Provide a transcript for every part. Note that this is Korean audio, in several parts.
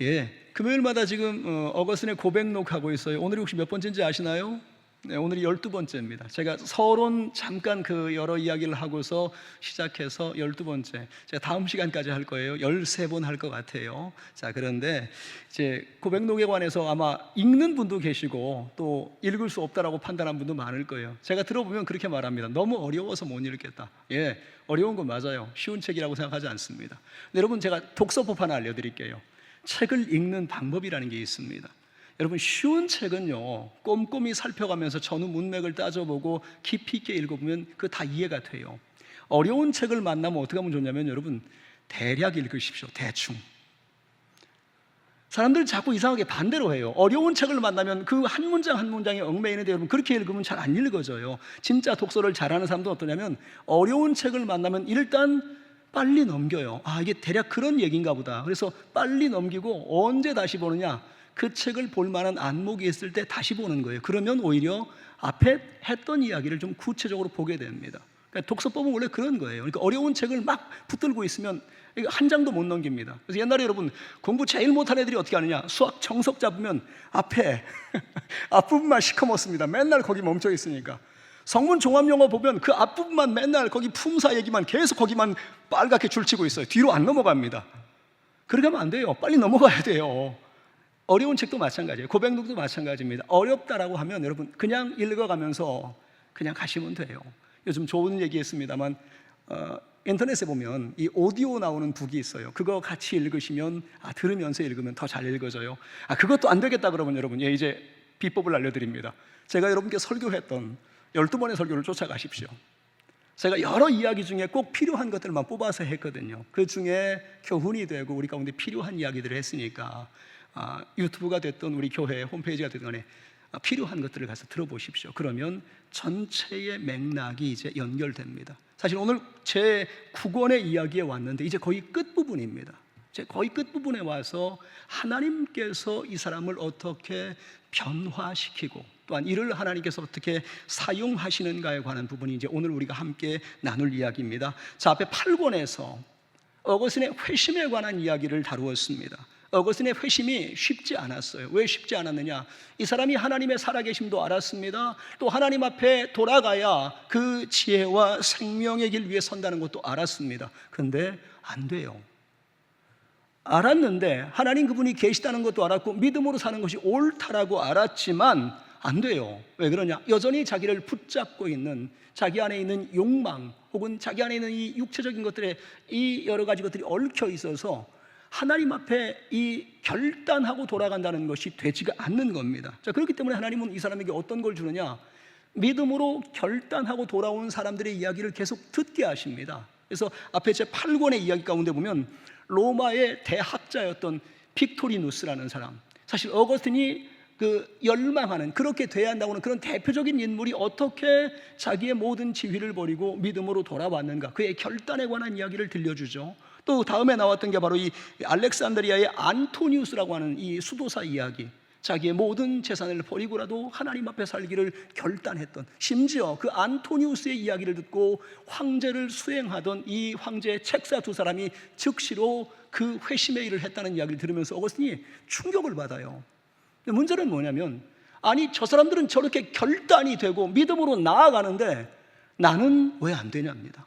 예, 금요일마다 지금 어거스틴의 고백록 하고 있어요. 오늘이 혹시 몇 번째인지 아시나요? 네, 오늘이 12번째입니다. 제가 서론 잠깐 그 여러 이야기를 하고서 시작해서 12번째. 제가 다음 시간까지 할 거예요. 13번 할 것 같아요. 자, 그런데 이제 고백록에 관해서 아마 읽는 분도 계시고 또 읽을 수 없다라고 판단한 분도 많을 거예요. 제가 들어보면 그렇게 말합니다. 너무 어려워서 못 읽겠다. 예, 어려운 건 맞아요. 쉬운 책이라고 생각하지 않습니다. 근데 여러분, 제가 독서법 하나 알려드릴게요. 책을 읽는 방법이라는 게 있습니다. 여러분, 쉬운 책은요, 꼼꼼히 살펴가면서 전후 문맥을 따져보고 깊이 있게 읽어보면 그거 다 이해가 돼요. 어려운 책을 만나면 어떻게 하면 좋냐면, 여러분, 대략 읽으십시오. 대충. 사람들 자꾸 이상하게 반대로 해요. 어려운 책을 만나면 그 한 문장 한 문장에 얽매이는데, 여러분, 그렇게 읽으면 잘 안 읽어져요. 진짜 독서를 잘하는 사람도 어떠냐면, 어려운 책을 만나면 일단 빨리 넘겨요. 아, 이게 대략 그런 얘기인가 보다. 그래서 빨리 넘기고 언제 다시 보느냐? 그 책을 볼 만한 안목이 있을 때 다시 보는 거예요. 그러면 오히려 앞에 했던 이야기를 좀 구체적으로 보게 됩니다. 그러니까 독서법은 원래 그런 거예요. 그러니까 어려운 책을 막 붙들고 있으면 한 장도 못 넘깁니다. 그래서 옛날에 여러분, 공부 제일 못한 애들이 어떻게 하느냐? 수학 정석 잡으면 앞에 앞부분만 시커멓습니다. 맨날 거기 멈춰 있으니까. 성문 종합영어 보면 그 앞부분만 맨날 거기 품사 얘기만 계속 거기만 빨갛게 줄치고 있어요. 뒤로 안 넘어갑니다. 그렇게 하면 안 돼요. 빨리 넘어가야 돼요. 어려운 책도 마찬가지예요. 고백록도 마찬가지입니다. 어렵다라고 하면 여러분 그냥 읽어가면서 그냥 가시면 돼요. 요즘 좋은 얘기했습니다만 인터넷에 보면 이 오디오 나오는 북이 있어요. 그거 같이 읽으시면 들으면서 읽으면 더 잘 읽어져요. 그것도 안 되겠다 그러면 여러분 이제 비법을 알려드립니다. 제가 여러분께 설교했던 12번의 설교를 쫓아가십시오. 제가 여러 이야기 중에 꼭 필요한 것들만 뽑아서 했거든요. 그 중에 교훈이 되고 우리 가운데 필요한 이야기들을 했으니까 유튜브가 됐든 우리 교회 홈페이지가 됐든 간에 필요한 것들을 가서 들어보십시오. 그러면 전체의 맥락이 이제 연결됩니다. 사실 오늘 제 9권의 이야기에 왔는데 이제 거의 끝부분입니다. 이제 거의 끝부분에 와서 하나님께서 이 사람을 어떻게 변화시키고 또한 이를 하나님께서 어떻게 사용하시는가에 관한 부분이 이제 오늘 우리가 함께 나눌 이야기입니다. 자, 앞에 8권에서 어거스틴의 회심에 관한 이야기를 다루었습니다. 어거스틴의 회심이 쉽지 않았어요. 왜 쉽지 않았느냐? 이 사람이 하나님의 살아계심도 알았습니다. 또 하나님 앞에 돌아가야 그 지혜와 생명의 길 위에 선다는 것도 알았습니다. 근데 안 돼요. 알았는데 하나님 그분이 계시다는 것도 알았고 믿음으로 사는 것이 옳다라고 알았지만 안 돼요. 왜 그러냐? 여전히 자기를 붙잡고 있는 자기 안에 있는 욕망 혹은 자기 안에 있는 이 육체적인 것들에 이 여러 가지 것들이 얽혀 있어서 하나님 앞에 이 결단하고 돌아간다는 것이 되지가 않는 겁니다. 자, 그렇기 때문에 하나님은 이 사람에게 어떤 걸 주느냐? 믿음으로 결단하고 돌아온 사람들의 이야기를 계속 듣게 하십니다. 그래서 앞에 제 8권의 이야기 가운데 보면 로마의 대학자였던 빅토리누스라는 사람, 사실 어거스틴이 열망하는, 그렇게 돼야 한다고는 그런 대표적인 인물이 어떻게 자기의 모든 지위를 버리고 믿음으로 돌아왔는가, 그의 결단에 관한 이야기를 들려주죠. 또 다음에 나왔던 게 바로 이 알렉산드리아의 안토니우스라고 하는 이 수도사 이야기, 자기의 모든 재산을 버리고라도 하나님 앞에 살기를 결단했던, 심지어 그 안토니우스의 이야기를 듣고 황제를 수행하던 이 황제의 책사 두 사람이 즉시로 그 회심의 일을 했다는 이야기를 들으면서 어거스틴이 충격을 받아요. 근데 문제는 뭐냐면, 아니 저 사람들은 저렇게 결단이 되고 믿음으로 나아가는데 나는 왜 안 되냐입니다.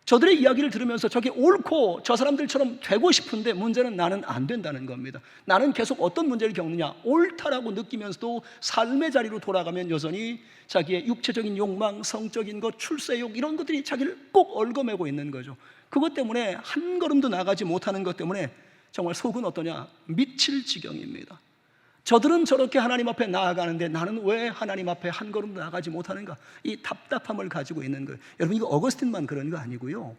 저들의 이야기를 들으면서 저게 옳고 저 사람들처럼 되고 싶은데 문제는 나는 안 된다는 겁니다. 나는 계속 어떤 문제를 겪느냐? 옳다라고 느끼면서도 삶의 자리로 돌아가면 여전히 자기의 육체적인 욕망, 성적인 것, 출세욕 이런 것들이 자기를 꼭 얽어매고 있는 거죠. 그것 때문에 한 걸음도 나가지 못하는 것 때문에 정말 속은 어떠냐? 미칠 지경입니다. 저들은 저렇게 하나님 앞에 나아가는데 나는 왜 하나님 앞에 한 걸음도 나가지 못하는가? 이 답답함을 가지고 있는 거예요. 여러분, 이거 어거스틴만 그런 거 아니고요,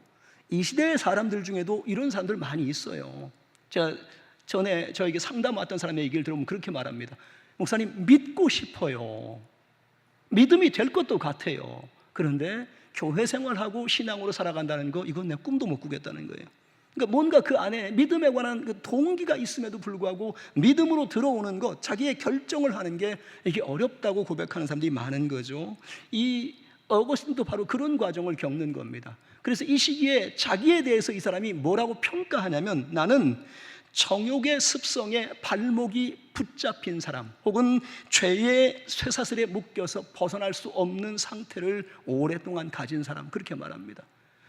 이 시대의 사람들 중에도 이런 사람들 많이 있어요. 제가 전에 저에게 상담 왔던 사람의 얘기를 들어보면 그렇게 말합니다. 목사님, 믿고 싶어요. 믿음이 될 것도 같아요. 그런데 교회 생활하고 신앙으로 살아간다는 거, 이건 내 꿈도 못 꾸겠다는 거예요. 그러니까 뭔가 그 안에 믿음에 관한 그 동기가 있음에도 불구하고 믿음으로 들어오는 것, 자기의 결정을 하는 게 이게 어렵다고 고백하는 사람들이 많은 거죠. 이 어거스틴도 바로 그런 과정을 겪는 겁니다. 그래서 이 시기에 자기에 대해서 이 사람이 뭐라고 평가하냐면, 나는 정욕의 습성에 발목이 붙잡힌 사람, 혹은 죄의 쇠사슬에 묶여서 벗어날 수 없는 상태를 오랫동안 가진 사람, 그렇게 말합니다.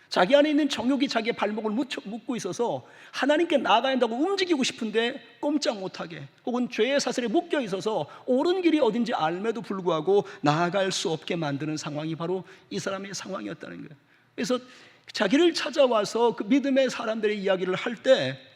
자기 안에 있는 정욕이 자기의 발목을 묶고 있어서 하나님께 나아가야 한다고 움직이고 싶은데 꼼짝 못하게, 혹은 죄의 사슬에 묶여 있어서 옳은 길이 어딘지 알매도 불구하고 나아갈 수 없게 만드는 상황이 바로 이 사람의 상황이었다는 거예요. 그래서 자기를 찾아와서 그 믿음의 사람들의 이야기를 할 때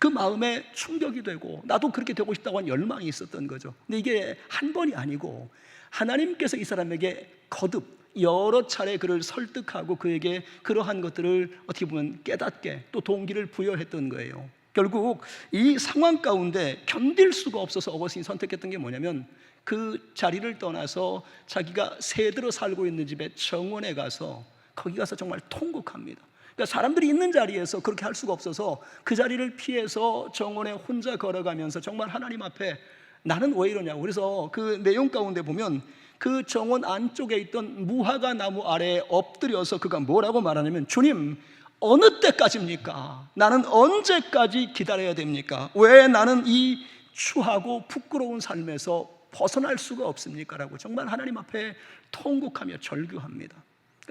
그 마음에 충격이 되고 나도 그렇게 되고 싶다고 하는 열망이 있었던 거죠. 근데 이게 한 번이 아니고 하나님께서 이 사람에게 거듭 여러 차례 그를 설득하고 그에게 그러한 것들을 어떻게 보면 깨닫게 또 동기를 부여했던 거예요. 결국 이 상황 가운데 견딜 수가 없어서 어거스틴이 선택했던 게 뭐냐면 그 자리를 떠나서 자기가 새들어 살고 있는 집에 정원에 가서 거기 가서 정말 통곡합니다. 그러니까 사람들이 있는 자리에서 그렇게 할 수가 없어서 그 자리를 피해서 정원에 혼자 걸어가면서 정말 하나님 앞에 나는 왜 이러냐고. 그래서 그 내용 가운데 보면 그 정원 안쪽에 있던 무화과 나무 아래에 엎드려서 그가 뭐라고 말하냐면, 주님, 어느 때까지입니까? 나는 언제까지 기다려야 됩니까? 왜 나는 이 추하고 부끄러운 삶에서 벗어날 수가 없습니까? 라고 정말 하나님 앞에 통곡하며 절규합니다.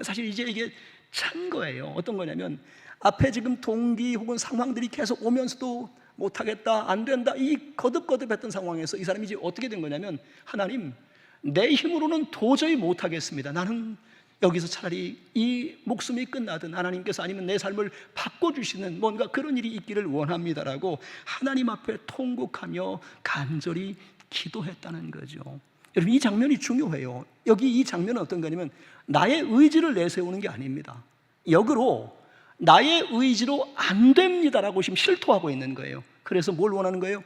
사실 이제 이게 찬 거예요. 어떤 거냐면 앞에 지금 동기 혹은 상황들이 계속 오면서도 못하겠다, 안 된다, 이 거듭거듭했던 상황에서 이 사람이 이제 어떻게 된 거냐면, 하나님, 내 힘으로는 도저히 못하겠습니다. 나는 여기서 차라리 이 목숨이 끝나든 하나님께서 아니면 내 삶을 바꿔주시는 뭔가 그런 일이 있기를 원합니다라고 하나님 앞에 통곡하며 간절히 기도했다는 거죠. 여러분, 이 장면이 중요해요. 여기 이 장면은 어떤 거냐면 나의 의지를 내세우는 게 아닙니다. 역으로 나의 의지로 안 됩니다라고 지금 실토하고 있는 거예요. 그래서 뭘 원하는 거예요?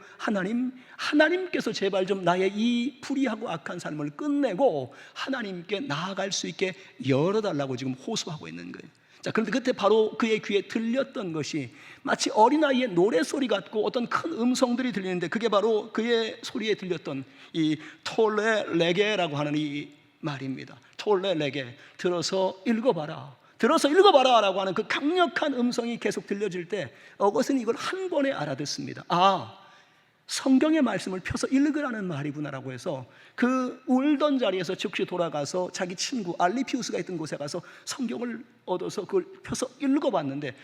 하나님께서 제발 좀 나의 이 불의하고 악한 삶을 끝내고 하나님께 나아갈 수 있게 열어달라고 지금 호소하고 있는 거예요. 자, 그런데 그때 바로 그의 귀에 들렸던 것이 마치 어린아이의 노래소리 같고 어떤 큰 음성들이 들리는데, 그게 바로 그의 소리에 들렸던 이 톨레 레게라고 하는 이 말입니다. 톨레 레게, 들어서 읽어봐라, 들어서 읽어봐라 라고 하는 그 강력한 음성이 계속 들려질 때 어거스틴이 이걸 한 번에 알아듣습니다. 아, 성경의 말씀을 펴서 읽으라는 말이구나라고 해서 그 울던 자리에서 즉시 돌아가서 자기 친구 알리피우스가 있던 곳에 가서 성경을 얻어서 그걸 펴서 읽어봤는데,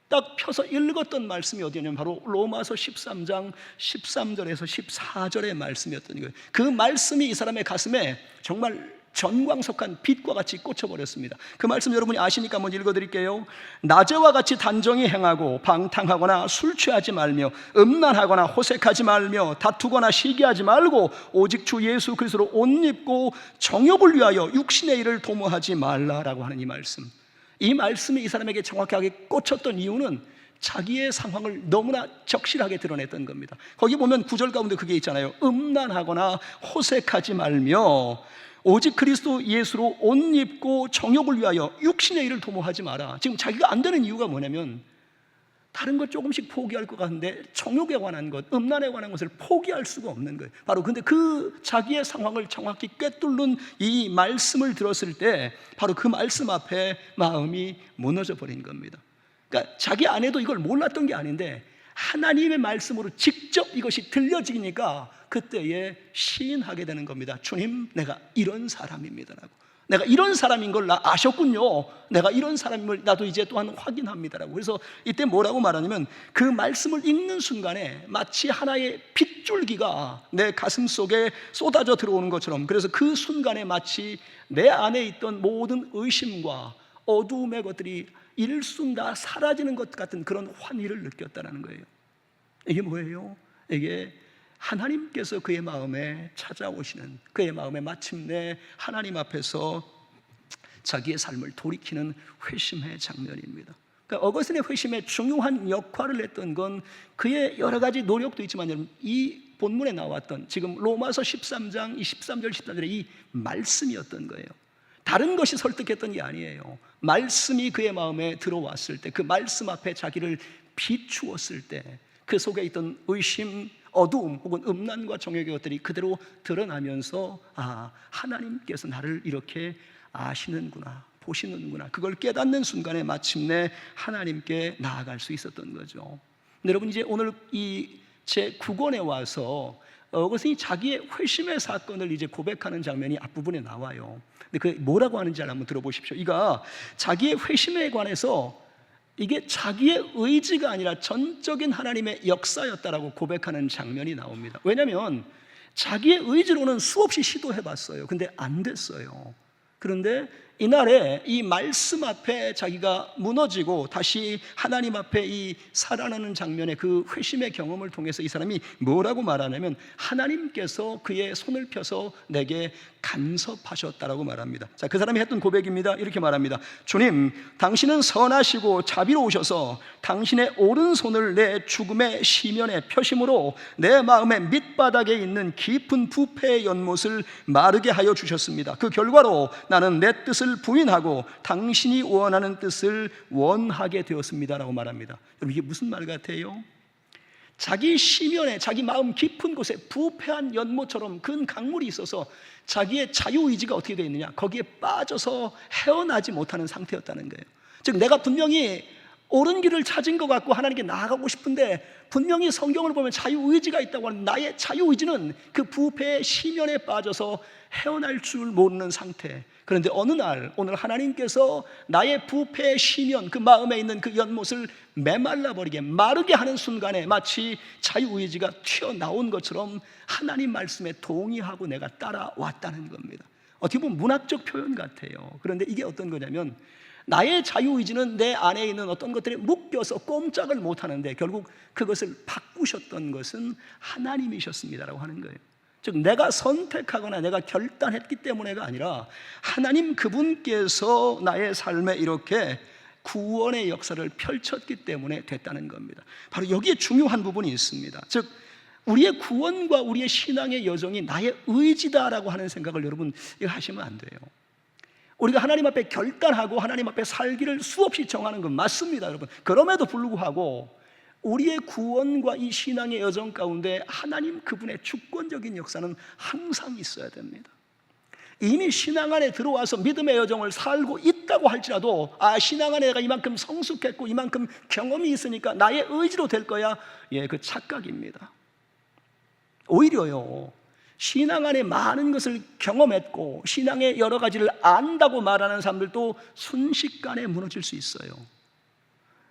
딱 펴서 읽었던 말씀이 어디냐면 바로 로마서 13장 13절에서 14절의 말씀이었던 거예요. 그 말씀이 이 사람의 가슴에 정말 전광석한 빛과 같이 꽂혀버렸습니다. 그 말씀 여러분이 아시니까 한번 읽어드릴게요. 낮에와 같이 단정히 행하고 방탕하거나 술 취하지 말며 음란하거나 호색하지 말며 다투거나 시기하지 말고 오직 주 예수 그리스도로 옷 입고 정욕을 위하여 육신의 일을 도모하지 말라라고 하는 이 말씀. 이 말씀이 이 사람에게 정확하게 꽂혔던 이유는 자기의 상황을 너무나 적실하게 드러냈던 겁니다. 거기 보면 9절 가운데 그게 있잖아요. 음란하거나 호색하지 말며 오직 그리스도 예수로 옷 입고 정욕을 위하여 육신의 일을 도모하지 마라. 지금 자기가 안 되는 이유가 뭐냐면 다른 것 조금씩 포기할 것 같은데 정욕에 관한 것, 음란에 관한 것을 포기할 수가 없는 거예요. 바로 근데 그 자기의 상황을 정확히 꿰뚫는 이 말씀을 들었을 때 바로 그 말씀 앞에 마음이 무너져 버린 겁니다. 그러니까 자기 안에도 이걸 몰랐던 게 아닌데 하나님의 말씀으로 직접 이것이 들려지니까 그때에 시인하게 되는 겁니다. 주님, 내가 이런 사람입니다라고. 내가 이런 사람인 걸 아셨군요. 내가 이런 사람임을 나도 이제 또한 확인합니다라고. 그래서 이때 뭐라고 말하냐면 그 말씀을 읽는 순간에 마치 하나의 빗줄기가 내 가슴 속에 쏟아져 들어오는 것처럼, 그래서 그 순간에 마치 내 안에 있던 모든 의심과 어두움의 것들이 일순 다 사라지는 것 같은 그런 환희를 느꼈다는 거예요. 이게 뭐예요? 이게 하나님께서 그의 마음에 찾아오시는, 그의 마음에 마침내 하나님 앞에서 자기의 삶을 돌이키는 회심의 장면입니다. 그러니까 어거스틴의 회심에 중요한 역할을 했던 건 그의 여러 가지 노력도 있지만 이 본문에 나왔던 지금 로마서 13장 13절 14절의 이 말씀이었던 거예요. 다른 것이 설득했던 게 아니에요. 말씀이 그의 마음에 들어왔을 때, 그 말씀 앞에 자기를 비추었을 때 그 속에 있던 의심, 어두움 혹은 음란과 정욕의 것들이 그대로 드러나면서 아, 하나님께서 나를 이렇게 아시는구나, 보시는구나, 그걸 깨닫는 순간에 마침내 하나님께 나아갈 수 있었던 거죠. 근데 여러분 이제 오늘 이 제 9권에 와서 어거스틴이 자기의 회심의 사건을 이제 고백하는 장면이 앞부분에 나와요. 근데 그 뭐라고 하는지 한번 들어보십시오. 이가 자기의 회심에 관해서 이게 자기의 의지가 아니라 전적인 하나님의 역사였다라고 고백하는 장면이 나옵니다. 왜냐하면 자기의 의지로는 수없이 시도해봤어요. 근데 안 됐어요. 그런데 이날에 이 말씀 앞에 자기가 무너지고 다시 하나님 앞에 이 살아나는 장면의 그 회심의 경험을 통해서 이 사람이 뭐라고 말하냐면 하나님께서 그의 손을 펴서 내게 간섭하셨다라고 말합니다. 자, 그 사람이 했던 고백입니다. 이렇게 말합니다. 주님, 당신은 선하시고 자비로우셔서 당신의 오른손을 내 죽음의 시면에 펴심으로 내 마음의 밑바닥에 있는 깊은 부패의 연못을 마르게 하여 주셨습니다. 그 결과로 나는 내 뜻을 부인하고 당신이 원하는 뜻을 원하게 되었습니다라고 말합니다. 여러분, 이게 무슨 말 같아요? 자기 시면에, 자기 마음 깊은 곳에 부패한 연못처럼 큰 강물이 있어서 자기의 자유의지가 어떻게 되어 있느냐, 거기에 빠져서 헤어나지 못하는 상태였다는 거예요. 즉 내가 분명히 옳은 길을 찾은 것 같고 하나님께 나아가고 싶은데 분명히 성경을 보면 자유의지가 있다고 하는 나의 자유의지는 그 부패의 시면에 빠져서 헤어날 줄 모르는 상태. 그런데 어느 날 오늘 하나님께서 나의 부패의 시면, 그 마음에 있는 그 연못을 메말라버리게 마르게 하는 순간에 마치 자유의지가 튀어나온 것처럼 하나님 말씀에 동의하고 내가 따라왔다는 겁니다. 어떻게 보면 문학적 표현 같아요. 그런데 이게 어떤 거냐면 나의 자유의지는 내 안에 있는 어떤 것들에 묶여서 꼼짝을 못하는데 결국 그것을 바꾸셨던 것은 하나님이셨습니다라고 하는 거예요. 즉 내가 선택하거나 내가 결단했기 때문에가 아니라 하나님 그분께서 나의 삶에 이렇게 구원의 역사를 펼쳤기 때문에 됐다는 겁니다. 바로 여기에 중요한 부분이 있습니다. 즉 우리의 구원과 우리의 신앙의 여정이 나의 의지다라고 하는 생각을 여러분 이거 하시면 안 돼요. 우리가 하나님 앞에 결단하고 하나님 앞에 살기를 수없이 정하는 건 맞습니다, 여러분. 그럼에도 불구하고 우리의 구원과 이 신앙의 여정 가운데 하나님 그분의 주권적인 역사는 항상 있어야 됩니다. 이미 신앙 안에 들어와서 믿음의 여정을 살고 있다고 할지라도 신앙 안에 내가 이만큼 성숙했고 이만큼 경험이 있으니까 나의 의지로 될 거야. 그 착각입니다. 오히려요, 신앙 안에 많은 것을 경험했고 신앙의 여러 가지를 안다고 말하는 사람들도 순식간에 무너질 수 있어요.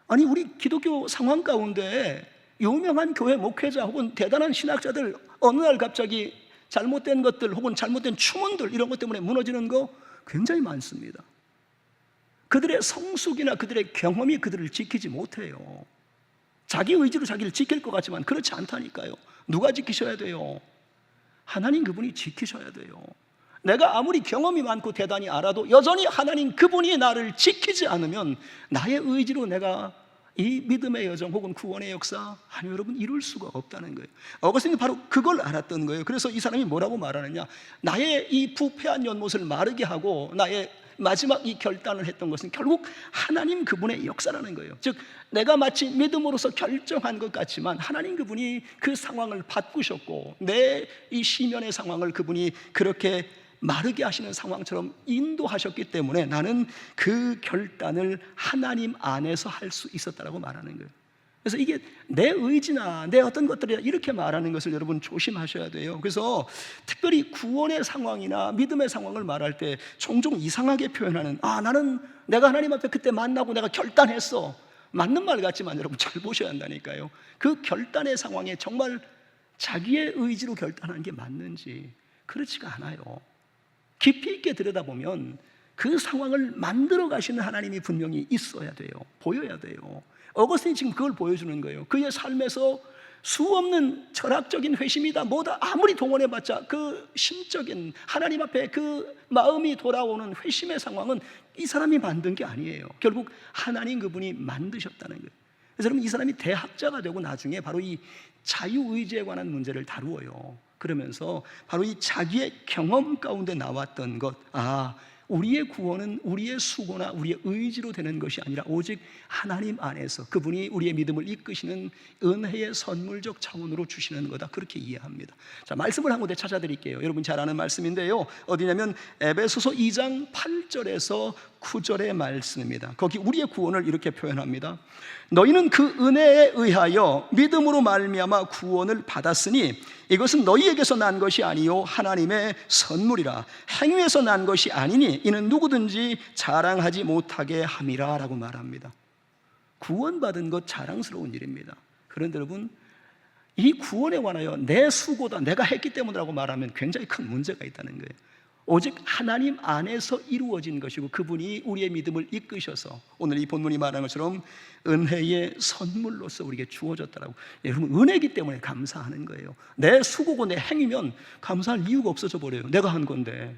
아니 우리 기독교 상황 가운데 유명한 교회 목회자 혹은 대단한 신학자들 어느 날 갑자기 잘못된 것들 혹은 잘못된 추문들 이런 것 때문에 무너지는 거 굉장히 많습니다. 그들의 성숙이나 그들의 경험이 그들을 지키지 못해요. 자기 의지로 자기를 지킬 것 같지만 그렇지 않다니까요. 누가 지키셔야 돼요? 하나님 그분이 지키셔야 돼요. 내가 아무리 경험이 많고 대단히 알아도 여전히 하나님 그분이 나를 지키지 않으면 나의 의지로 내가 이 믿음의 여정 혹은 구원의 역사 여러분 이룰 수가 없다는 거예요. 어거스틴이 바로 그걸 알았던 거예요. 그래서 이 사람이 뭐라고 말하느냐, 나의 이 부패한 연못을 마르게 하고 나의 마지막 이 결단을 했던 것은 결국 하나님 그분의 역사라는 거예요. 즉 내가 마치 믿음으로서 결정한 것 같지만 하나님 그분이 그 상황을 바꾸셨고 내 이 시면의 상황을 그분이 그렇게 마르게 하시는 상황처럼 인도하셨기 때문에 나는 그 결단을 하나님 안에서 할 수 있었다라고 말하는 거예요. 그래서 이게 내 의지나 내 어떤 것들이나 이렇게 말하는 것을 여러분 조심하셔야 돼요. 그래서 특별히 구원의 상황이나 믿음의 상황을 말할 때 종종 이상하게 표현하는 나는 내가 하나님 앞에 그때 만나고 내가 결단했어, 맞는 말 같지만 여러분 잘 보셔야 한다니까요. 그 결단의 상황에 정말 자기의 의지로 결단하는 게 맞는지 그렇지가 않아요. 깊이 있게 들여다보면 그 상황을 만들어 가시는 하나님이 분명히 있어야 돼요. 보여야 돼요. 어거스틴이 지금 그걸 보여주는 거예요. 그의 삶에서 수없는 철학적인 회심이다 뭐다 아무리 동원해봤자 그 심적인 하나님 앞에 그 마음이 돌아오는 회심의 상황은 이 사람이 만든 게 아니에요. 결국 하나님 그분이 만드셨다는 거예요. 그래서 여러분 이 사람이 대학자가 되고 나중에 바로 이 자유의지에 관한 문제를 다루어요. 그러면서 바로 이 자기의 경험 가운데 나왔던 것, 우리의 구원은 우리의 수고나 우리의 의지로 되는 것이 아니라 오직 하나님 안에서 그분이 우리의 믿음을 이끄시는 은혜의 선물적 차원으로 주시는 거다, 그렇게 이해합니다. 자, 말씀을 한 군데 찾아드릴게요. 여러분 잘 아는 말씀인데요, 어디냐면 에베소서 2장 8절에서 9절의 말씀입니다. 거기 우리의 구원을 이렇게 표현합니다. 너희는 그 은혜에 의하여 믿음으로 말미암아 구원을 받았으니 이것은 너희에게서 난 것이 아니요 하나님의 선물이라. 행위에서 난 것이 아니니 이는 누구든지 자랑하지 못하게 함이라 라고 말합니다. 구원받은 것 자랑스러운 일입니다. 그런데 여러분, 이 구원에 관하여 내 수고다, 내가 했기 때문이라고 말하면 굉장히 큰 문제가 있다는 거예요. 오직 하나님 안에서 이루어진 것이고 그분이 우리의 믿음을 이끄셔서 오늘 이 본문이 말하는 것처럼 은혜의 선물로서 우리에게 주어졌다라고. 여러분, 은혜이기 때문에 감사하는 거예요. 내 수고고 내 행위면 감사할 이유가 없어져 버려요. 내가 한 건데.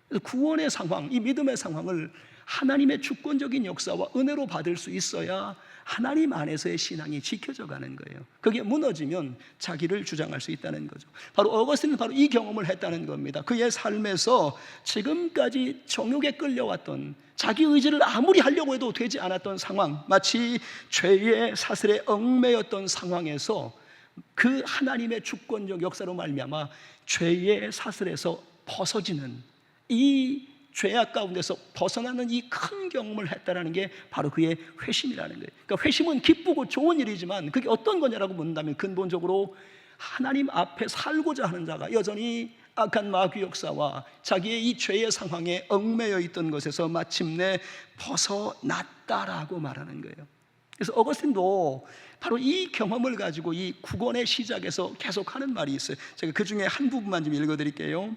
그래서 구원의 상황, 이 믿음의 상황을 하나님의 주권적인 역사와 은혜로 받을 수 있어야 하나님 안에서의 신앙이 지켜져 가는 거예요. 그게 무너지면 자기를 주장할 수 있다는 거죠. 바로 어거스틴은 바로 이 경험을 했다는 겁니다. 그의 삶에서 지금까지 정욕에 끌려왔던, 자기 의지를 아무리 하려고 해도 되지 않았던 상황, 마치 죄의 사슬에 얽매였던 상황에서 그 하나님의 주권적 역사로 말미암아 죄의 사슬에서 벗어지는, 이 죄악 가운데서 벗어나는 이 큰 경험을 했다는 게 바로 그의 회심이라는 거예요. 그러니까 회심은 기쁘고 좋은 일이지만 그게 어떤 거냐라고 묻는다면 근본적으로 하나님 앞에 살고자 하는 자가 여전히 악한 마귀 역사와 자기의 이 죄의 상황에 얽매여 있던 것에서 마침내 벗어났다라고 말하는 거예요. 그래서 어거스틴도 바로 이 경험을 가지고 이 구원의 시작에서 계속하는 말이 있어요. 제가 그 중에 한 부분만 좀 읽어드릴게요.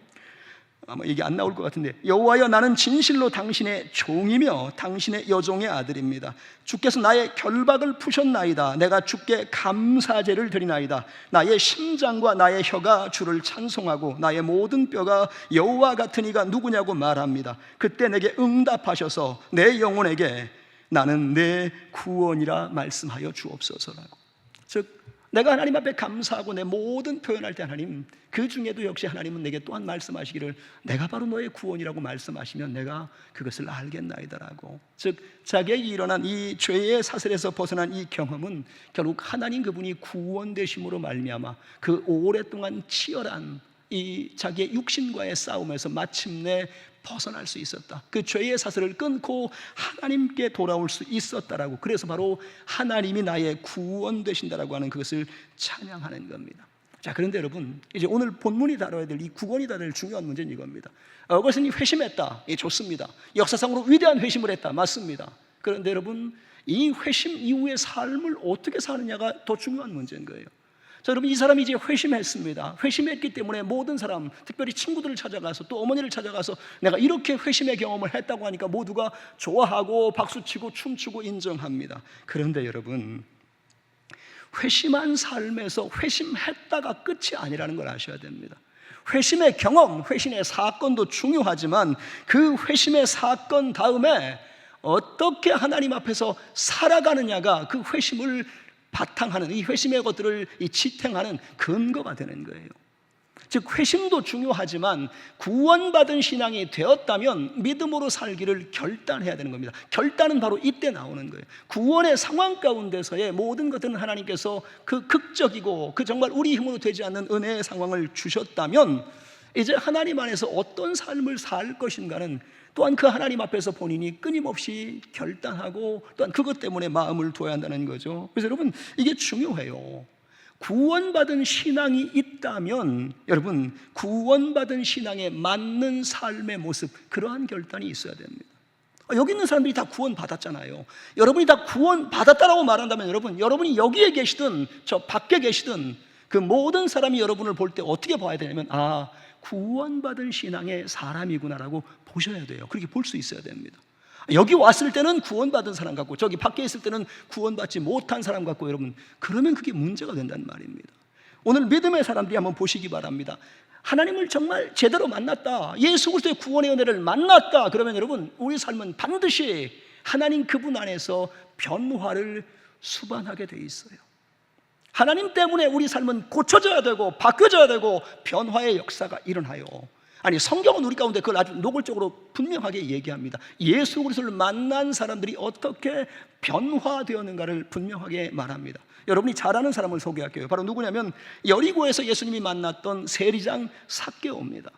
아마 이게 안 나올 것 같은데, 여호와여 나는 진실로 당신의 종이며 당신의 여종의 아들입니다. 주께서 나의 결박을 푸셨나이다. 내가 주께 감사제를 드리나이다. 나의 심장과 나의 혀가 주를 찬송하고 나의 모든 뼈가 여호와 같은 이가 누구냐고 말합니다. 그때 내게 응답하셔서 내 영혼에게 나는 내 구원이라 말씀하여 주옵소서라고. 즉 내가 하나님 앞에 감사하고 내 모든 표현할 때 하나님, 그 중에도 역시 하나님은 내게 또한 말씀하시기를 내가 바로 너의 구원이라고 말씀하시면 내가 그것을 알겠나이다라고. 즉 자기에게 일어난 이 죄의 사슬에서 벗어난 이 경험은 결국 하나님 그분이 구원 되심으로 말미암아 그 오랫동안 치열한 이 자기의 육신과의 싸움에서 마침내 벗어날 수 있었다. 그 죄의 사슬을 끊고 하나님께 돌아올 수 있었다라고. 그래서 바로 하나님이 나의 구원 되신다라고 하는 그것을 찬양하는 겁니다. 자, 그런데 여러분, 이제 오늘 본문이 다뤄야 될 이 구원이 다룰 중요한 문제는 이겁니다. 어거스틴이 회심했다. 예, 좋습니다. 역사상으로 위대한 회심을 했다. 맞습니다. 그런데 여러분, 이 회심 이후의 삶을 어떻게 사느냐가 더 중요한 문제인 거예요. 자, 여러분, 이 사람이 이제 회심했습니다. 회심했기 때문에 모든 사람, 특별히 친구들을 찾아가서 또 어머니를 찾아가서 내가 이렇게 회심의 경험을 했다고 하니까 모두가 좋아하고 박수치고 춤추고 인정합니다. 그런데 여러분, 회심한 삶에서 회심했다가 끝이 아니라는 걸 아셔야 됩니다. 회심의 경험, 회심의 사건도 중요하지만 그 회심의 사건 다음에 어떻게 하나님 앞에서 살아가느냐가 그 회심을 바탕하는, 이 회심의 것들을 지탱하는 근거가 되는 거예요. 즉 회심도 중요하지만 구원받은 신앙이 되었다면 믿음으로 살기를 결단해야 되는 겁니다. 결단은 바로 이때 나오는 거예요. 구원의 상황 가운데서의 모든 것들은 하나님께서 그 극적이고 그 정말 우리 힘으로 되지 않는 은혜의 상황을 주셨다면 이제 하나님 안에서 어떤 삶을 살 것인가는 또한 그 하나님 앞에서 본인이 끊임없이 결단하고 또한 그것 때문에 마음을 둬야 한다는 거죠. 그래서 여러분, 이게 중요해요. 구원받은 신앙이 있다면 여러분, 구원받은 신앙에 맞는 삶의 모습, 그러한 결단이 있어야 됩니다. 여기 있는 사람들이 다 구원받았잖아요. 여러분이 다 구원받았다라고 말한다면 여러분이 여기에 계시든 저 밖에 계시든 그 모든 사람이 여러분을 볼 때 어떻게 봐야 되냐면, 아, 구원받은 신앙의 사람이구나라고 보셔야 돼요. 그렇게 볼 수 있어야 됩니다. 여기 왔을 때는 구원받은 사람 같고 저기 밖에 있을 때는 구원받지 못한 사람 같고, 여러분, 그러면 그게 문제가 된다는 말입니다. 오늘 믿음의 사람들이 한번 보시기 바랍니다. 하나님을 정말 제대로 만났다, 예수 그리스도의 구원의 은혜를 만났다, 그러면 여러분, 우리 삶은 반드시 하나님 그분 안에서 변화를 수반하게 돼 있어요. 하나님 때문에 우리 삶은 고쳐져야 되고 바뀌어져야 되고 변화의 역사가 일어나요. 아니, 성경은 우리 가운데 그걸 아주 노골적으로 분명하게 얘기합니다. 예수 그리스도를 만난 사람들이 어떻게 변화되었는가를 분명하게 말합니다. 여러분이 잘 아는 사람을 소개할게요. 바로 누구냐면 여리고에서 예수님이 만났던 세리장 삭개오입니다.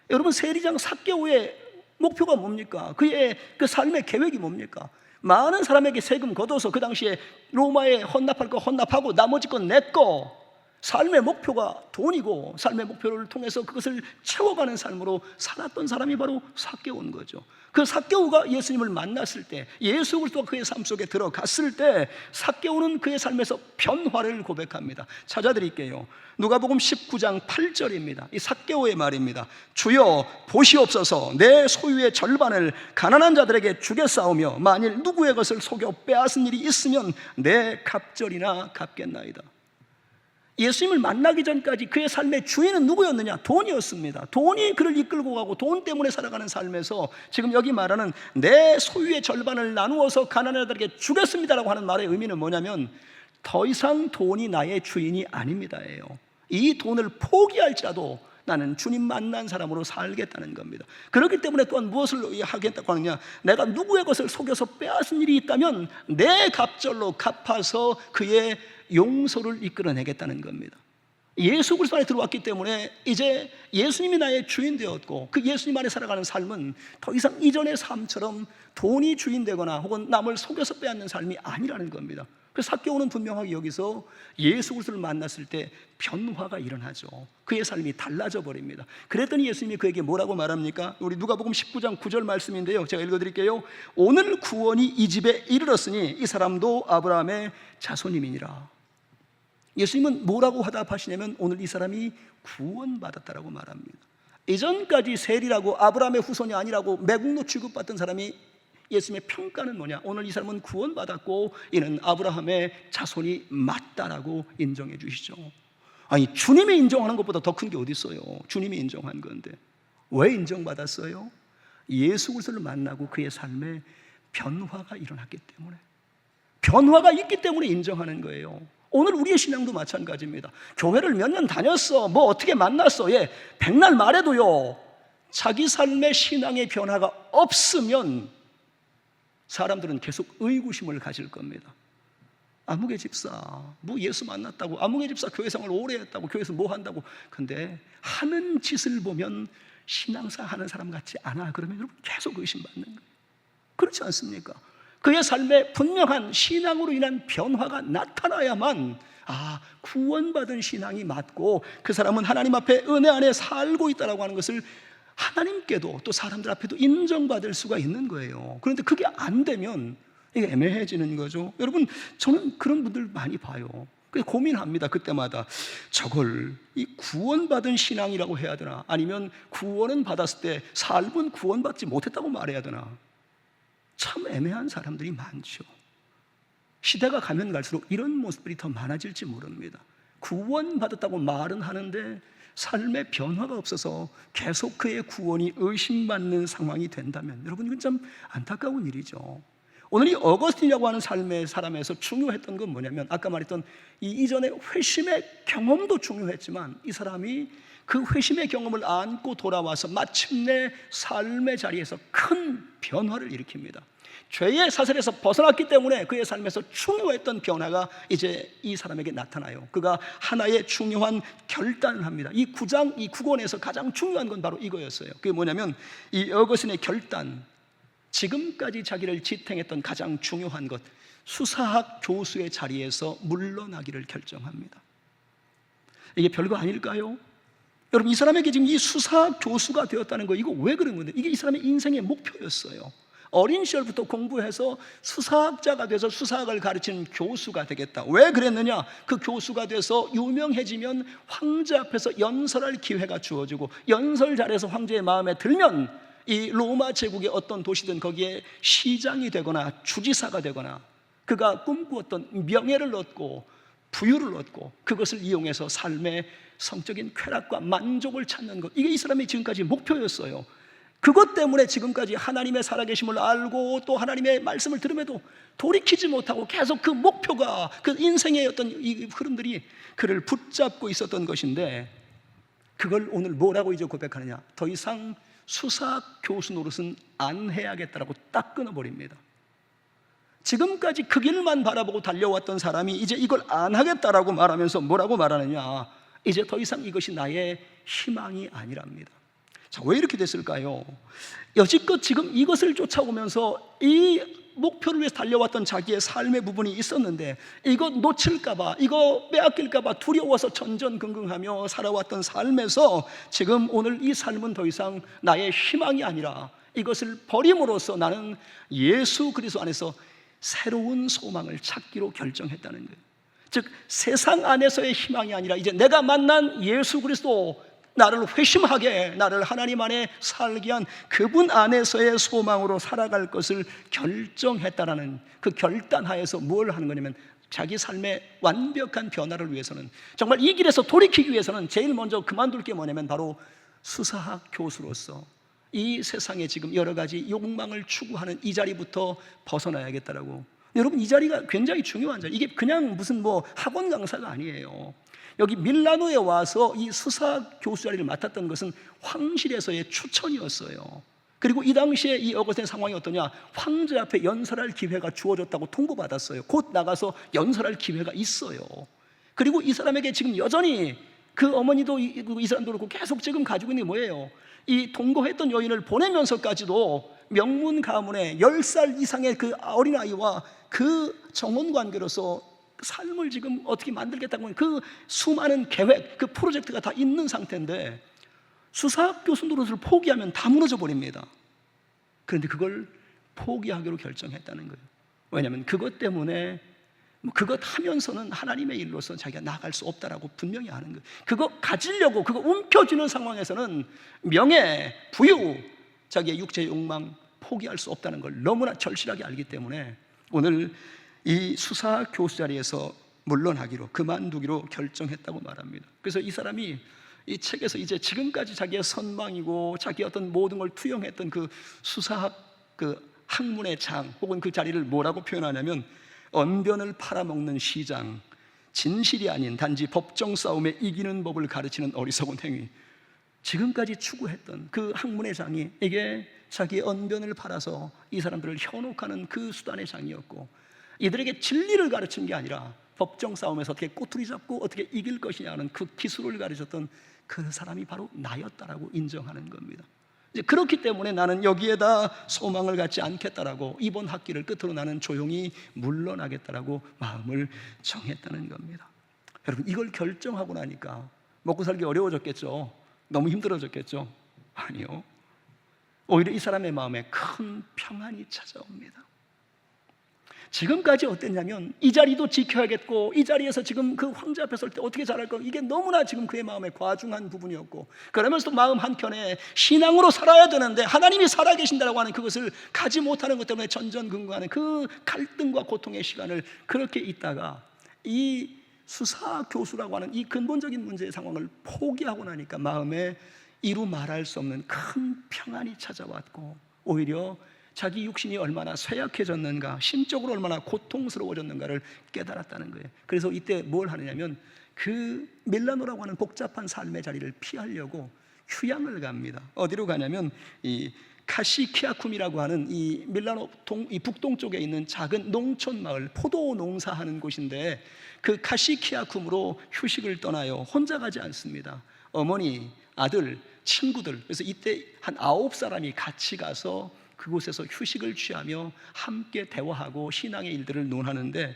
여러분, 세리장 삭개오의 목표가 뭡니까? 그의 그 삶의 계획이 뭡니까? 많은 사람에게 세금 걷어서 그 당시에 로마에 헌납할 거 헌납하고 나머지 건 내 거. 삶의 목표가 돈이고 삶의 목표를 통해서 그것을 채워가는 삶으로 살았던 사람이 바로 삭개오인 거죠. 그 삭개오가 예수님을 만났을 때, 예수 그리스도가 그의 삶 속에 들어갔을 때 삭개오는 그의 삶에서 변화를 고백합니다. 찾아드릴게요. 누가복음 19장 8절입니다. 이 삭개오의 말입니다. 주여 보시옵소서, 내 소유의 절반을 가난한 자들에게 주겠사오며 만일 누구의 것을 속여 빼앗은 일이 있으면 내 갑절이나 갚겠나이다. 예수님을 만나기 전까지 그의 삶의 주인은 누구였느냐? 돈이었습니다. 돈이 그를 이끌고 가고 돈 때문에 살아가는 삶에서 지금 여기 말하는 내 소유의 절반을 나누어서 가난한 자들에게 주겠습니다라고 하는 말의 의미는 뭐냐면 더 이상 돈이 나의 주인이 아닙니다예요. 이 돈을 포기할지라도 나는 주님 만난 사람으로 살겠다는 겁니다. 그렇기 때문에 또한 무엇을 하겠다고 하느냐? 내가 누구의 것을 속여서 빼앗은 일이 있다면 내 갑절로 갚아서 그의 용서를 이끌어내겠다는 겁니다. 예수 그리스도 안에 들어왔기 때문에 이제 예수님이 나의 주인 되었고 그 예수님 안에 살아가는 삶은 더 이상 이전의 삶처럼 돈이 주인 되거나 혹은 남을 속여서 빼앗는 삶이 아니라는 겁니다. 그래서 삭개오는 분명하게 여기서 예수 그리스도를 만났을 때 변화가 일어나죠. 그의 삶이 달라져 버립니다. 그랬더니 예수님이 그에게 뭐라고 말합니까? 우리 누가복음 19장 9절 말씀인데요, 제가 읽어드릴게요. 오늘 구원이 이 집에 이르렀으니 이 사람도 아브라함의 자손임이니라. 예수님은 뭐라고 화답하시냐면 오늘 이 사람이 구원받았다라고 말합니다. 이전까지 세리라고 아브라함의 후손이 아니라고 매국노 취급받던 사람이 예수님의 평가는 뭐냐? 오늘 이 사람은 구원받았고 이는 아브라함의 자손이 맞다라고 인정해 주시죠. 아니, 주님이 인정하는 것보다 더 큰 게 어디 있어요? 주님이 인정한 건데. 왜 인정받았어요? 예수 그리스도를 만나고 그의 삶에 변화가 일어났기 때문에, 변화가 있기 때문에 인정하는 거예요. 오늘 우리의 신앙도 마찬가지입니다. 교회를 몇 년 다녔어, 뭐 어떻게 만났어, 예, 백날 말해도요, 자기 삶의 신앙의 변화가 없으면 사람들은 계속 의구심을 가질 겁니다. 아무개 집사 뭐 예수 만났다고, 아무개 집사 교회 생활 오래 했다고, 교회에서 뭐 한다고, 근데 하는 짓을 보면 신앙사 하는 사람 같지 않아. 그러면 여러분 계속 의심받는 거예요. 그렇지 않습니까? 그의 삶에 분명한 신앙으로 인한 변화가 나타나야만 구원받은 신앙이 맞고 그 사람은 하나님 앞에 은혜 안에 살고 있다고 하는 것을 하나님께도 또 사람들 앞에도 인정받을 수가 있는 거예요. 그런데 그게 안 되면 이게 애매해지는 거죠. 여러분, 저는 그런 분들 많이 봐요. 그래서 고민합니다. 그때마다 저걸 이 구원받은 신앙이라고 해야 되나, 아니면 구원은 받았을 때 삶은 구원받지 못했다고 말해야 되나. 참 애매한 사람들이 많죠. 시대가 가면 갈수록 이런 모습들이 더 많아질지 모릅니다. 구원받았다고 말은 하는데 삶의 변화가 없어서 계속 그의 구원이 의심받는 상황이 된다면 여러분, 이건 참 안타까운 일이죠. 오늘 이 어거스틴이라고 하는 삶의 사람에서 중요했던 건 뭐냐면, 아까 말했던 이 이전의 회심의 경험도 중요했지만 이 사람이 그 회심의 경험을 안고 돌아와서 마침내 삶의 자리에서 큰 변화를 일으킵니다. 죄의 사슬에서 벗어났기 때문에 그의 삶에서 중요했던 변화가 이제 이 사람에게 나타나요. 그가 하나의 중요한 결단을 합니다. 이 9장, 이 9권에서 가장 중요한 건 바로 이거였어요. 그게 뭐냐면 이 어거스틴의 결단, 지금까지 자기를 지탱했던 가장 중요한 것, 수사학 교수의 자리에서 물러나기를 결정합니다. 이게 별거 아닐까요? 여러분, 이 사람에게 지금 이 수사학 교수가 되었다는 거, 이거 왜 그런 건데? 이게 이 사람의 인생의 목표였어요. 어린 시절부터 공부해서 수사학자가 돼서 수사학을 가르치는 교수가 되겠다. 왜 그랬느냐? 그 교수가 돼서 유명해지면 황제 앞에서 연설할 기회가 주어지고, 연설 잘해서 황제의 마음에 들면 이 로마 제국의 어떤 도시든 거기에 시장이 되거나 주지사가 되거나, 그가 꿈꾸었던 명예를 얻고 부유를 얻고 그것을 이용해서 삶의 성적인 쾌락과 만족을 찾는 것, 이게 이 사람의 지금까지 목표였어요. 그것 때문에 지금까지 하나님의 살아계심을 알고 또 하나님의 말씀을 들음에도 돌이키지 못하고 계속 그 목표가, 그 인생의 어떤 이 흐름들이 그를 붙잡고 있었던 것인데, 그걸 오늘 뭐라고 이제 고백하느냐? 더 이상 수사학 교수 노릇은 안 해야겠다라고 딱 끊어버립니다. 지금까지 그 길만 바라보고 달려왔던 사람이 이제 이걸 안 하겠다라고 말하면서 뭐라고 말하느냐? 이제 더 이상 이것이 나의 희망이 아니랍니다. 자, 왜 이렇게 됐을까요? 여지껏 지금 이것을 쫓아오면서 이 목표를 위해서 달려왔던 자기의 삶의 부분이 있었는데, 이거 놓칠까봐, 이거 빼앗길까봐 두려워서 전전긍긍하며 살아왔던 삶에서 지금 오늘 이 삶은 더 이상 나의 희망이 아니라 이것을 버림으로써 나는 예수 그리스도 안에서 새로운 소망을 찾기로 결정했다는 거예요. 즉, 세상 안에서의 희망이 아니라 이제 내가 만난 예수 그리스도, 나를 회심하게, 나를 하나님 안에 살게 한 그분 안에서의 소망으로 살아갈 것을 결정했다라는 그 결단하에서 뭘 하는 거냐면, 자기 삶의 완벽한 변화를 위해서는, 정말 이 길에서 돌이키기 위해서는 제일 먼저 그만둘 게 뭐냐면 바로 수사학 교수로서 이 세상에 지금 여러 가지 욕망을 추구하는 이 자리부터 벗어나야겠다라고. 여러분, 이 자리가 굉장히 중요한 자리. 이게 그냥 무슨 뭐 학원 강사가 아니에요. 여기 밀라노에 와서 이 수사학 교수 자리를 맡았던 것은 황실에서의 추천이었어요. 그리고 이 당시에 이 어거스틴의 상황이 어떠냐? 황제 앞에 연설할 기회가 주어졌다고 통보받았어요. 곧 나가서 연설할 기회가 있어요. 그리고 이 사람에게 지금 여전히 그 어머니도 이 사람도 그렇고 계속 지금 가지고 있는 게 뭐예요? 이 동거했던 여인을 보내면서까지도 명문 가문의 10살 이상의 그 어린아이와 그 정혼 관계로서 삶을 지금 어떻게 만들겠다고 하는 그 수많은 계획, 그 프로젝트가 다 있는 상태인데, 수사학 교수 노릇을 포기하면 다 무너져 버립니다. 그런데 그걸 포기하기로 결정했다는 거예요. 왜냐하면 그것 때문에 그것 하면서는 하나님의 일로서 자기가 나아갈 수 없다라고 분명히 아는 거예요. 그거 가지려고, 그거 움켜쥐는 상황에서는 명예, 부유, 자기의 육체의 욕망 포기할 수 없다는 걸 너무나 절실하게 알기 때문에 오늘 이 수사 교수 자리에서 물러나기로, 그만두기로 결정했다고 말합니다. 그래서 이 사람이 이 책에서 이제 지금까지 자기의 선망이고 자기 어떤 모든 걸 투영했던 그 수사학 그 학문의 장, 혹은 그 자리를 뭐라고 표현하냐면, 언변을 팔아먹는 시장, 진실이 아닌 단지 법정 싸움에 이기는 법을 가르치는 어리석은 행위. 지금까지 추구했던 그 학문의 장이 이게 자기의 언변을 팔아서 이 사람들을 현혹하는 그 수단의 장이었고, 이들에게 진리를 가르친 게 아니라 법정 싸움에서 어떻게 꼬투리 잡고 어떻게 이길 것이냐는 그 기술을 가르쳤던 그 사람이 바로 나였다라고 인정하는 겁니다. 이제 그렇기 때문에 나는 여기에다 소망을 갖지 않겠다라고 이번 학기를 끝으로 나는 조용히 물러나겠다라고 마음을 정했다는 겁니다. 여러분, 이걸 결정하고 나니까 먹고 살기 어려워졌겠죠? 너무 힘들어졌겠죠? 아니요. 오히려 이 사람의 마음에 큰 평안이 찾아옵니다. 지금까지 어땠냐면, 이 자리도 지켜야겠고, 이 자리에서 지금 그 황제 앞에 설 때 어떻게 잘할까, 이게 너무나 지금 그의 마음에 과중한 부분이었고, 그러면서도 마음 한켠에 신앙으로 살아야 되는데 하나님이 살아계신다라고 하는 그것을 가지 못하는 것 때문에 전전긍긍하는 그 갈등과 고통의 시간을 그렇게 있다가 이 수사 교수라고 하는 이 근본적인 문제의 상황을 포기하고 나니까 마음에 이루 말할 수 없는 큰 평안이 찾아왔고, 오히려 자기 육신이 얼마나 쇠약해졌는가, 심적으로 얼마나 고통스러워졌는가를 깨달았다는 거예요. 그래서 이때 뭘 하느냐면, 그 밀라노라고 하는 복잡한 삶의 자리를 피하려고 휴양을 갑니다. 어디로 가냐면 이 카시키아쿰이라고 하는 이 밀라노 이 북동쪽에 있는 작은 농촌 마을, 포도 농사하는 곳인데, 그 카시키아쿰으로 휴식을 떠나요. 혼자 가지 않습니다. 어머니, 아들, 친구들, 그래서 이때 한 9사람이 같이 가서 그곳에서 휴식을 취하며 함께 대화하고 신앙의 일들을 논하는데,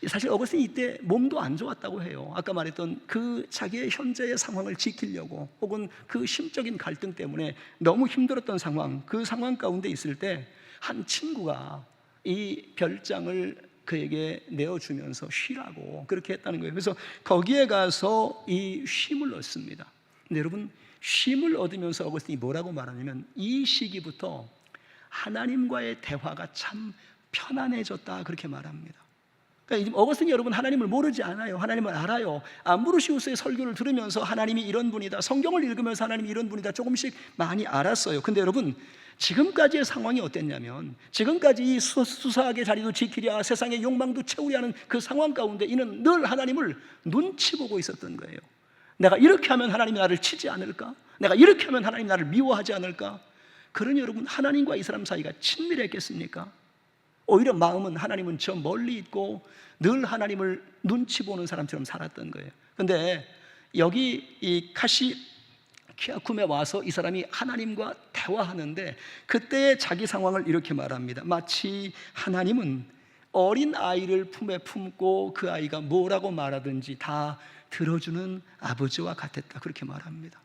사실 어거스틴이 이때 몸도 안 좋았다고 해요. 아까 말했던 그 자기의 현재의 상황을 지키려고, 혹은 그 심적인 갈등 때문에 너무 힘들었던 상황, 그 상황 가운데 있을 때 한 친구가 이 별장을 그에게 내어주면서 쉬라고 그렇게 했다는 거예요. 그래서 거기에 가서 이 쉼을 얻습니다. 근데 여러분, 쉼을 얻으면서 어거스틴이 뭐라고 말하냐면, 이 시기부터 하나님과의 대화가 참 편안해졌다, 그렇게 말합니다. 그러니까 어거스틴이 여러분 하나님을 모르지 않아요. 하나님을 알아요. 암브로시우스의 설교를 들으면서 하나님이 이런 분이다, 성경을 읽으면서 하나님이 이런 분이다 조금씩 많이 알았어요. 근데 여러분, 지금까지의 상황이 어땠냐면, 지금까지 이 수사학의 자리도 지키랴, 세상의 욕망도 채우려 하는 그 상황 가운데 이는 늘 하나님을 눈치 보고 있었던 거예요. 내가 이렇게 하면 하나님이 나를 치지 않을까? 내가 이렇게 하면 하나님이 나를 미워하지 않을까? 그러니 여러분, 하나님과 이 사람 사이가 친밀했겠습니까? 오히려 마음은 하나님은 저 멀리 있고 늘 하나님을 눈치 보는 사람처럼 살았던 거예요. 그런데 여기 이 키아쿰에 와서 이 사람이 하나님과 대화하는데 그때 자기 상황을 이렇게 말합니다. 마치 하나님은 어린 아이를 품에 품고 그 아이가 뭐라고 말하든지 다 들어주는 아버지와 같았다, 그렇게 말합니다.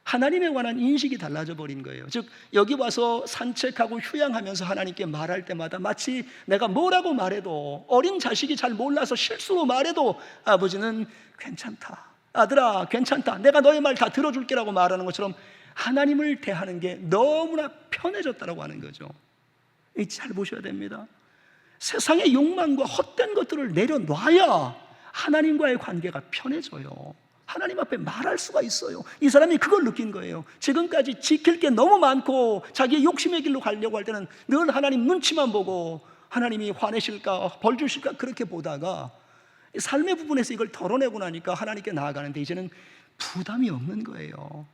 하나님에 관한 인식이 달라져 버린 거예요. 즉 여기 와서 산책하고 휴양하면서 하나님께 말할 때마다 마치 내가 뭐라고 말해도, 어린 자식이 잘 몰라서 실수로 말해도 아버지는 괜찮다, 아들아 괜찮다, 내가 너의 말 다 들어줄게라고 말하는 것처럼 하나님을 대하는 게 너무나 편해졌다라고 하는 거죠. 잘 보셔야 됩니다. 세상의 욕망과 헛된 것들을 내려놔야 하나님과의 관계가 편해져요. 하나님 앞에 말할 수가 있어요. 이 사람이 그걸 느낀 거예요. 지금까지 지킬 게 너무 많고 자기의 욕심의 길로 가려고 할 때는 늘 하나님 눈치만 보고 하나님이 화내실까 벌 주실까 그렇게 보다가 삶의 부분에서 이걸 덜어내고 나니까 하나님께 나아가는데 이제는 부담이 없는 거예요.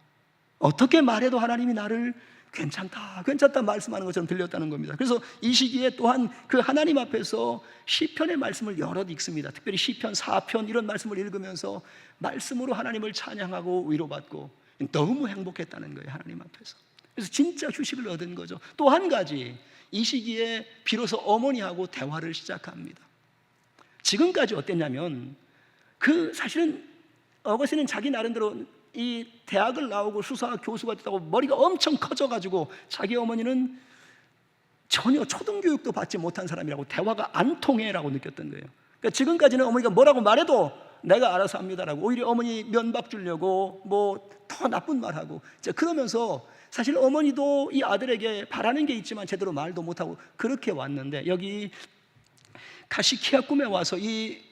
어떻게 말해도 하나님이 나를 괜찮다 말씀하는 것처럼 들렸다는 겁니다. 그래서 이 시기에 또한 그 하나님 앞에서 시편의 말씀을 여럿 읽습니다. 특별히 시편 4편 이런 말씀을 읽으면서 말씀으로 하나님을 찬양하고 위로받고 너무 행복했다는 거예요, 하나님 앞에서. 그래서 진짜 휴식을 얻은 거죠. 또 한 가지, 이 시기에 비로소 어머니하고 대화를 시작합니다. 지금까지 어땠냐면 사실은 어거스틴은 자기 나름대로 이 대학을 나오고 수사학 교수가 됐다고 머리가 엄청 커져가지고 자기 어머니는 전혀 초등교육도 받지 못한 사람이라고, 대화가 안 통해라고 느꼈던 거예요. 그러니까 지금까지는 어머니가 뭐라고 말해도 내가 알아서 합니다라고, 오히려 어머니 면박 주려고 뭐 더 나쁜 말하고, 그러면서 사실 어머니도 이 아들에게 바라는 게 있지만 제대로 말도 못하고 그렇게 왔는데, 여기 카시키아꿈에 와서 이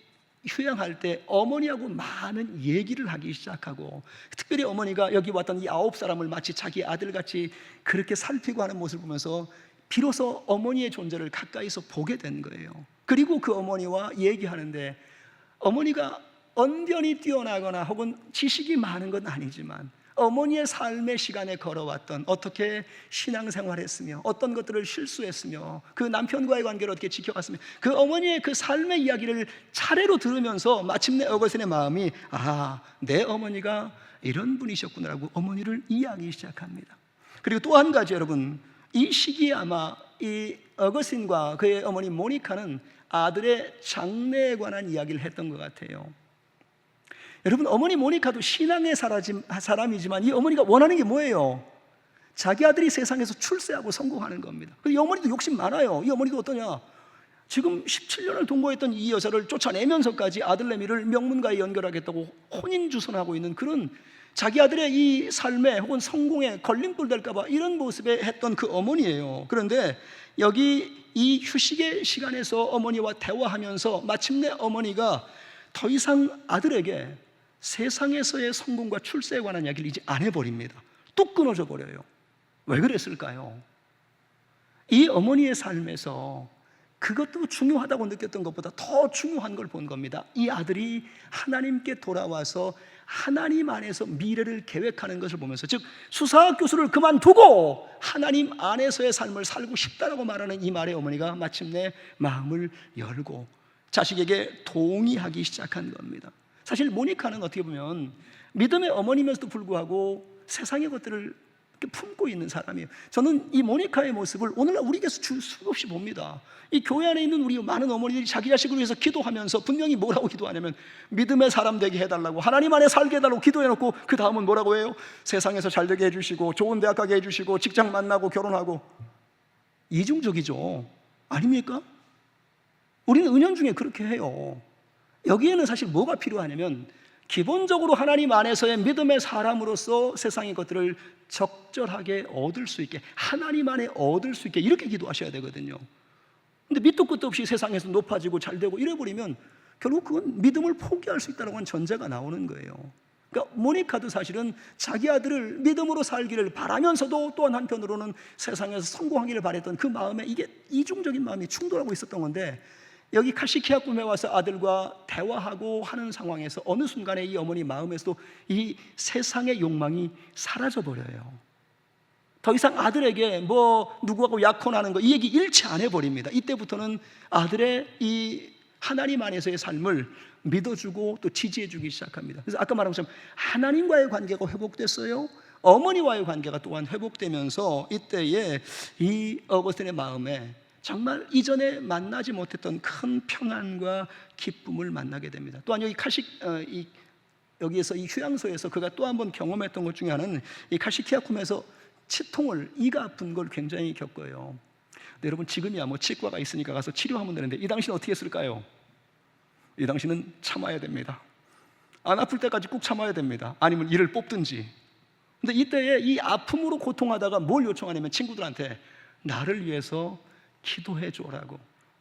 휴양할 때 어머니하고 많은 얘기를 하기 시작하고, 특별히 어머니가 여기 왔던 이 9사람을 마치 자기 아들같이 그렇게 살피고 하는 모습을 보면서 비로소 어머니의 존재를 가까이서 보게 된 거예요. 그리고 그 어머니와 얘기하는데, 어머니가 언변이 뛰어나거나 혹은 지식이 많은 건 아니지만 어머니의 삶의 시간에 걸어왔던, 어떻게 신앙생활했으며 어떤 것들을 실수했으며 그 남편과의 관계를 어떻게 지켜갔으며 그 어머니의 그 삶의 이야기를 차례로 들으면서 마침내 어거스틴의 마음이 내 어머니가 이런 분이셨구나라고 어머니를 이해하기 시작합니다. 그리고 또 한 가지, 여러분, 이 시기에 아마 이 어거스틴과 그의 어머니 모니카는 아들의 장래에 관한 이야기를 했던 것 같아요. 여러분, 어머니 모니카도 신앙의 사람이지만 이 어머니가 원하는 게 뭐예요? 자기 아들이 세상에서 출세하고 성공하는 겁니다. 이 어머니도 욕심 많아요. 이 어머니도 어떠냐? 지금 17년을 동거했던 이 여자를 쫓아내면서까지 아들내미를 명문가에 연결하겠다고 혼인주선하고 있는 그런, 자기 아들의 이 삶에 혹은 성공에 걸림돌 될까 봐 이런 모습에 했던 그 어머니예요. 그런데 여기 이 휴식의 시간에서 어머니와 대화하면서 마침내 어머니가 더 이상 아들에게 세상에서의 성공과 출세에 관한 이야기를 이제 안 해버립니다. 뚝 끊어져 버려요. 왜 그랬을까요? 이 어머니의 삶에서 그것도 중요하다고 느꼈던 것보다 더 중요한 걸 본 겁니다. 이 아들이 하나님께 돌아와서 하나님 안에서 미래를 계획하는 것을 보면서, 즉 수사학 교수를 그만두고 하나님 안에서의 삶을 살고 싶다라고 말하는 이 말에 어머니가 마침내 마음을 열고 자식에게 동의하기 시작한 겁니다. 사실 모니카는 어떻게 보면 믿음의 어머니면서도 불구하고 세상의 것들을 품고 있는 사람이에요. 저는 이 모니카의 모습을 오늘날 우리에게서 수없이 봅니다. 이 교회 안에 있는 우리 많은 어머니들이 자기 자식을 위해서 기도하면서 분명히 뭐라고 기도하냐면 믿음의 사람 되게 해달라고, 하나님 안에 살게 해달라고 기도해놓고 그 다음은 뭐라고 해요? 세상에서 잘 되게 해주시고 좋은 대학 가게 해주시고 직장 만나고 결혼하고. 이중적이죠. 아닙니까? 우리는 은연중에 그렇게 해요. 여기에는 사실 뭐가 필요하냐면, 기본적으로 하나님 안에서의 믿음의 사람으로서 세상의 것들을 적절하게 얻을 수 있게, 하나님 안에 얻을 수 있게 이렇게 기도하셔야 되거든요. 근데 밑도 끝도 없이 세상에서 높아지고 잘되고 이래버리면 결국 그건 믿음을 포기할 수 있다는 전제가 나오는 거예요. 그러니까 모니카도 사실은 자기 아들을 믿음으로 살기를 바라면서도 또한 한편으로는 세상에서 성공하기를 바랬던 그 마음에, 이게 이중적인 마음이 충돌하고 있었던 건데, 여기 카시키아꿈에 와서 아들과 대화하고 하는 상황에서 어느 순간에 이 어머니 마음에서도 이 세상의 욕망이 사라져 버려요. 더 이상 아들에게 뭐 누구하고 약혼하는 거 이 얘기 일치 안 해버립니다. 이때부터는 아들의 이 하나님 안에서의 삶을 믿어주고 또 지지해주기 시작합니다. 그래서 아까 말한 것처럼 하나님과의 관계가 회복됐어요. 어머니와의 관계가 또한 회복되면서 이때에 이 어거스틴의 마음에 정말 이전에 만나지 못했던 큰 평안과 기쁨을 만나게 됩니다. 또한 여기 여기에서 이 휴양소에서 그가 또 한 번 경험했던 것 중에 하나는 이 카시키아쿰에서 치통을, 이가 아픈 걸 굉장히 겪어요. 근데 여러분, 지금이야 뭐 치과가 있으니까 가서 치료하면 되는데 이 당시는 어떻게 했을까요? 이 당시는 참아야 됩니다. 안 아플 때까지 꼭 참아야 됩니다. 아니면 이를 뽑든지. 근데 이때에 이 아픔으로 고통하다가 뭘 요청하냐면 친구들한테 나를 위해서 기도해 줘라고.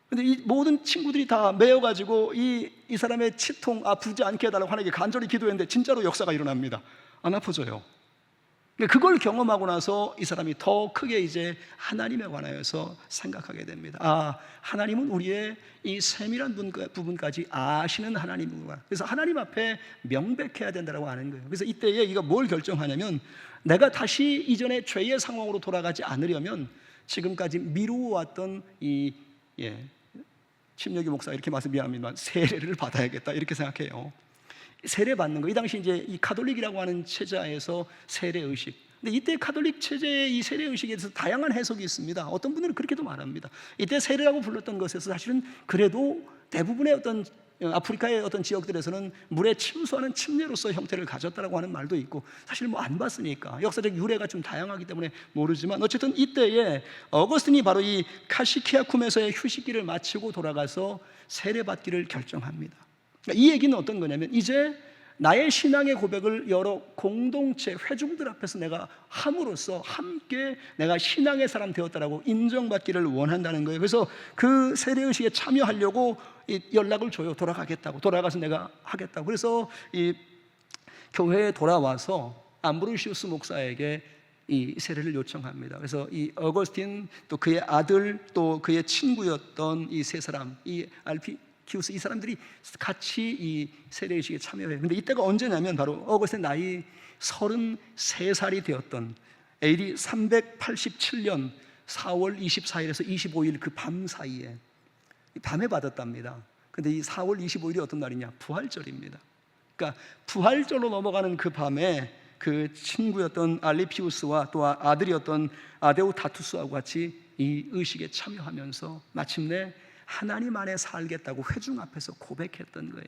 근데 이 모든 친구들이 다 매여가지고 이 사람의 치통 아프지 않게 해달라고 하나님께 간절히 기도했는데 진짜로 역사가 일어납니다. 안 아파져요. 그걸 경험하고 나서 이 사람이 더 크게 이제 하나님에 관하여서 생각하게 됩니다. 아, 하나님은 우리의 이 세밀한 부분까지 아시는 하나님이구나. 그래서 하나님 앞에 명백해야 된다고 하는 거예요. 그래서 이때에 이가 뭘 결정하냐면, 내가 다시 이전의 죄의 상황으로 돌아가지 않으려면 지금까지 미루어왔던 침례교 목사가 이렇게 말씀드립니다만 세례를 받아야겠다, 이렇게 생각해요. 세례 받는 거, 이 당시 이제 이 가톨릭이라고 하는 체제에서 세례 의식. 근데 이때 가톨릭 체제의 이 세례 의식에 대해서 다양한 해석이 있습니다. 어떤 분들은 그렇게도 말합니다. 이때 세례라고 불렀던 것에서 사실은 그래도 대부분의 어떤 아프리카의 어떤 지역들에서는 물에 침수하는 침례로서 형태를 가졌다라고 하는 말도 있고, 사실 뭐 안 봤으니까 역사적 유래가 좀 다양하기 때문에 모르지만, 어쨌든 이때에 어거스틴이 바로 이 카시키아쿰에서의 휴식기를 마치고 돌아가서 세례 받기를 결정합니다. 이 얘기는 어떤 거냐면, 이제 나의 신앙의 고백을 여러 공동체, 회중들 앞에서 내가 함으로써 함께 내가 신앙의 사람 되었다라고 인정받기를 원한다는 거예요. 그래서 그 세례의식에 참여하려고 연락을 줘요. 돌아가겠다고, 돌아가서 내가 하겠다고. 그래서 이 교회에 돌아와서 암브로시우스 목사에게 이 세례를 요청합니다. 그래서 이 어거스틴, 또 그의 아들, 또 그의 친구였던 이 세 사람, 이 알피키우스, 이 사람들이 같이 이 세례의식에 참여해요. 근데 이때가 언제냐면 바로 어거스틴 나이 33살이 되었던 AD 387년 4월 24일에서 25일 그 밤 사이에, 밤에 받았답니다. 근데 이 4월 25일이 어떤 날이냐? 부활절입니다. 그러니까 부활절로 넘어가는 그 밤에 그 친구였던 알리피우스와 또 아들이었던 아데오다투스하고 같이 이 의식에 참여하면서 마침내 하나님 안에 살겠다고 회중 앞에서 고백했던 거예요.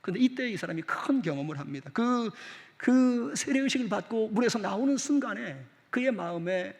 그런데 이때 이 사람이 큰 경험을 합니다. 그 세례의식을 받고 물에서 나오는 순간에 그의 마음에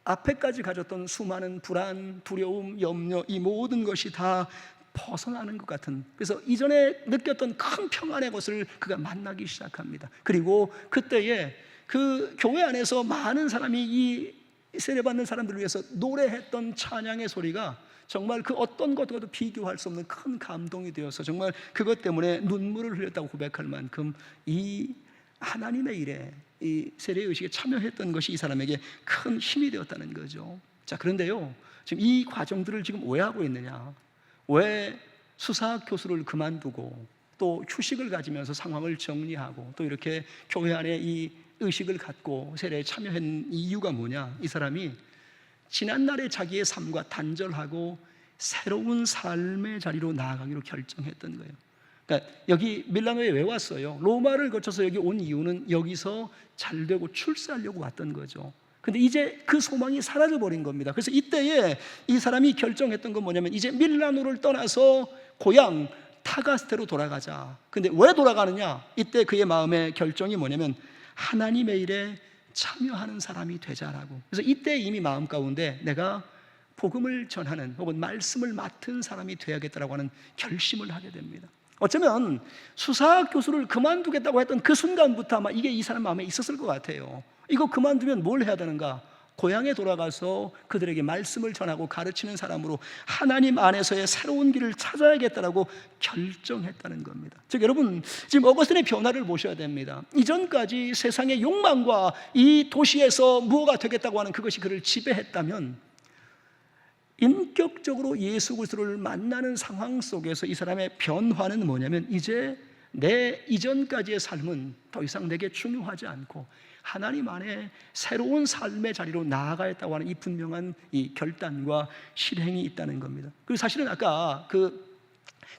앞에까지 가졌던 수많은 불안, 두려움, 염려, 이 모든 것이 다 벗어나는 것 같은, 그래서 이전에 느꼈던 큰 평안의 것을 그가 만나기 시작합니다. 그리고 그때에 그 교회 안에서 많은 사람이 이 세례받는 사람들을 위해서 노래했던 찬양의 소리가 정말 그 어떤 것과도 비교할 수 없는 큰 감동이 되어서 정말 그것 때문에 눈물을 흘렸다고 고백할 만큼 이 하나님의 일에, 이 세례의식에 참여했던 것이 이 사람에게 큰 힘이 되었다는 거죠. 자, 그런데요, 지금 이 과정들을 지금 오해하고 있느냐? 왜 수사학 교수를 그만두고 또 휴식을 가지면서 상황을 정리하고 또 이렇게 교회 안에 이 의식을 갖고 세례에 참여한 이유가 뭐냐? 이 사람이 지난날의 자기의 삶과 단절하고 새로운 삶의 자리로 나아가기로 결정했던 거예요. 그러니까 여기 밀라노에 왜 왔어요? 로마를 거쳐서 여기 온 이유는 여기서 잘되고 출세하려고 왔던 거죠. 근데 이제 그 소망이 사라져버린 겁니다. 그래서 이때에 이 사람이 결정했던 건 뭐냐면, 이제 밀라노를 떠나서 고향 타가스테로 돌아가자. 근데 왜 돌아가느냐? 이때 그의 마음의 결정이 뭐냐면, 하나님의 일에 참여하는 사람이 되자라고. 그래서 이때 이미 마음 가운데 내가 복음을 전하는 혹은 말씀을 맡은 사람이 되야겠다라고 하는 결심을 하게 됩니다. 어쩌면 수사학 교수를 그만두겠다고 했던 그 순간부터 아마 이게 이 사람 마음에 있었을 것 같아요. 이거 그만두면 뭘 해야 되는가? 고향에 돌아가서 그들에게 말씀을 전하고 가르치는 사람으로 하나님 안에서의 새로운 길을 찾아야겠다라고 결정했다는 겁니다. 즉 여러분, 지금 어거스틴의 변화를 보셔야 됩니다. 이전까지 세상의 욕망과 이 도시에서 무엇가 되겠다고 하는 그것이 그를 지배했다면, 인격적으로 예수 그리스도를 만나는 상황 속에서 이 사람의 변화는 뭐냐면, 이제 내 이전까지의 삶은 더 이상 내게 중요하지 않고 하나님 안에 새로운 삶의 자리로 나아가겠다고 하는 이 분명한 이 결단과 실행이 있다는 겁니다. 그리고 사실은 아까 그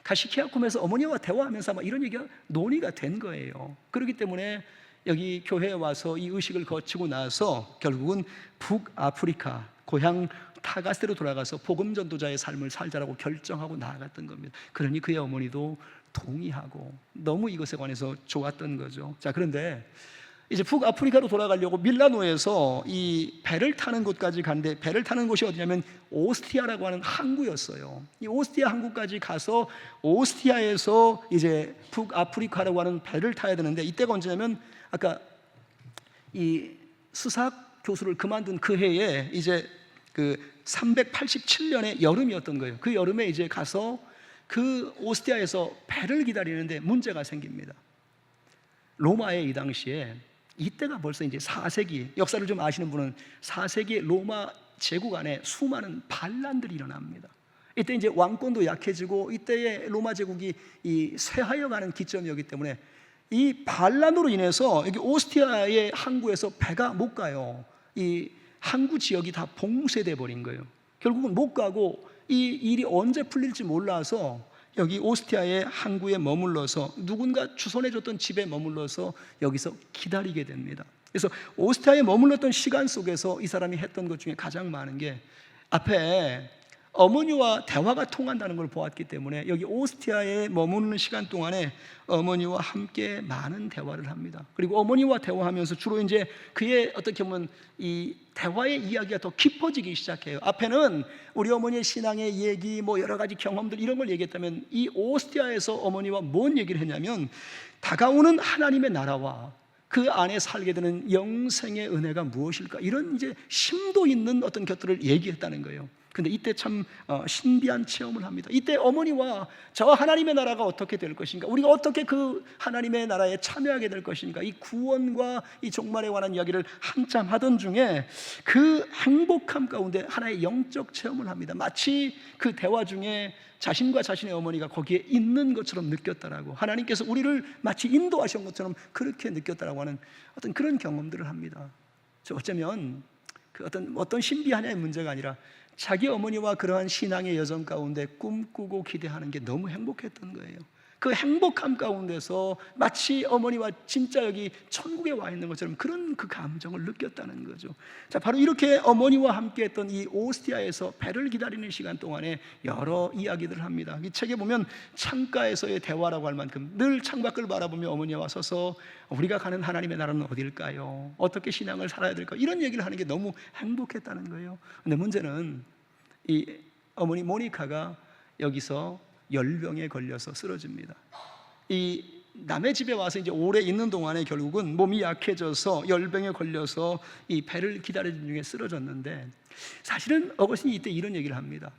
가시키아콤에서 어머니와 대화하면서 아마 이런 얘기가 논의가 된 거예요. 그렇기 때문에 여기 교회에 와서 이 의식을 거치고 나서 결국은 북아프리카 고향 타가스로 돌아가서 복음 전도자의 삶을 살자라고 결정하고 나아갔던 겁니다. 그러니 그의 어머니도 동의하고 너무 이것에 관해서 좋았던 거죠. 자, 그런데 이제 북아프리카로 돌아가려고 밀라노에서 이 배를 타는 곳까지 갔는데, 배를 타는 곳이 어디냐면 오스티아라고 하는 항구였어요. 이 오스티아 항구까지 가서 오스티아에서 이제 북아프리카라고 하는 배를 타야 되는데, 이때가 언제냐면 아까 이 스사학 교수를 그만둔 그 해에 이제 그 387년의 여름이었던 거예요. 그 여름에 이제 가서 그 오스티아에서 배를 기다리는데 문제가 생깁니다. 로마의 이 당시에, 이때가 벌써 이제 4세기, 역사를 좀 아시는 분은 4세기 로마 제국 안에 수많은 반란들이 일어납니다. 이때 이제 왕권도 약해지고 이때의 로마 제국이 이 쇠하여가는 기점이었기 때문에 이 반란으로 인해서 여기 오스티아의 항구에서 배가 못 가요. 이 항구 지역이 다 봉쇄돼 버린 거예요. 결국은 못 가고 이 일이 언제 풀릴지 몰라서 여기 오스티아의 항구에 머물러서 누군가 주선해줬던 집에 머물러서 여기서 기다리게 됩니다. 그래서 오스티아에 머물렀던 시간 속에서 이 사람이 했던 것 중에 가장 많은 게, 앞에 어머니와 대화가 통한다는 걸 보았기 때문에 여기 오스티아에 머무르는 시간 동안에 어머니와 함께 많은 대화를 합니다. 그리고 어머니와 대화하면서 주로 이제 그의 어떻게 보면 이 대화의 이야기가 더 깊어지기 시작해요. 앞에는 우리 어머니의 신앙의 얘기, 뭐 여러 가지 경험들 이런 걸 얘기했다면, 이 오스티아에서 어머니와 뭔 얘기를 했냐면 다가오는 하나님의 나라와 그 안에 살게 되는 영생의 은혜가 무엇일까, 이런 이제 심도 있는 어떤 것들을 얘기했다는 거예요. 근데 이때 참 신비한 체험을 합니다. 이때 어머니와 저 하나님의 나라가 어떻게 될 것인가, 우리가 어떻게 그 하나님의 나라에 참여하게 될 것인가, 이 구원과 이 종말에 관한 이야기를 한참 하던 중에 그 행복함 가운데 하나의 영적 체험을 합니다. 마치 그 대화 중에 자신과 자신의 어머니가 거기에 있는 것처럼 느꼈다라고, 하나님께서 우리를 마치 인도하신 것처럼 그렇게 느꼈다라고 하는 어떤 그런 경험들을 합니다. 어쩌면 그 어떤 신비하냐의 문제가 아니라 자기 어머니와 그러한 신앙의 여정 가운데 꿈꾸고 기대하는 게 너무 행복했던 거예요. 그 행복함 가운데서 마치 어머니와 진짜 여기 천국에 와 있는 것처럼 그런 그 감정을 느꼈다는 거죠. 자, 바로 이렇게 어머니와 함께 했던 이 오스티아에서 배를 기다리는 시간 동안에 여러 이야기들을 합니다. 이 책에 보면 창가에서의 대화라고 할 만큼 늘 창밖을 바라보며 어머니와 서서 우리가 가는 하나님의 나라는 어디일까요? 어떻게 신앙을 살아야 될까? 이런 얘기를 하는 게 너무 행복했다는 거예요. 근데 문제는 이 어머니 모니카가 여기서 열병에 걸려서 쓰러집니다. 이 남의 집에 와서 이제 오래 있는 동안에 결국은 몸이 약해져서 열병에 걸려서 이 배를 기다리는 중에 쓰러졌는데, 사실은 어거스틴이 이때 이런 얘기를 합니다.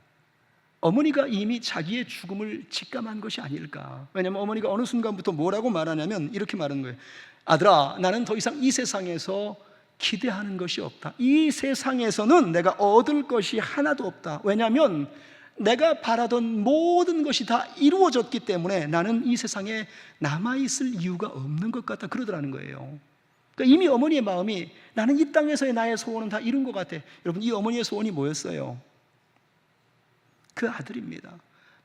어머니가 이미 자기의 죽음을 직감한 것이 아닐까. 왜냐하면 어머니가 어느 순간부터 뭐라고 말하냐면 이렇게 말하는 거예요. 아들아, 나는 더 이상 이 세상에서 기대하는 것이 없다. 이 세상에서는 내가 얻을 것이 하나도 없다. 왜냐하면 내가 바라던 모든 것이 다 이루어졌기 때문에 나는 이 세상에 남아있을 이유가 없는 것 같다, 그러더라는 거예요. 그러니까 이미 어머니의 마음이 나는 이 땅에서의 나의 소원은 다 이룬 것 같아. 여러분, 이 어머니의 소원이 뭐였어요? 그 아들입니다.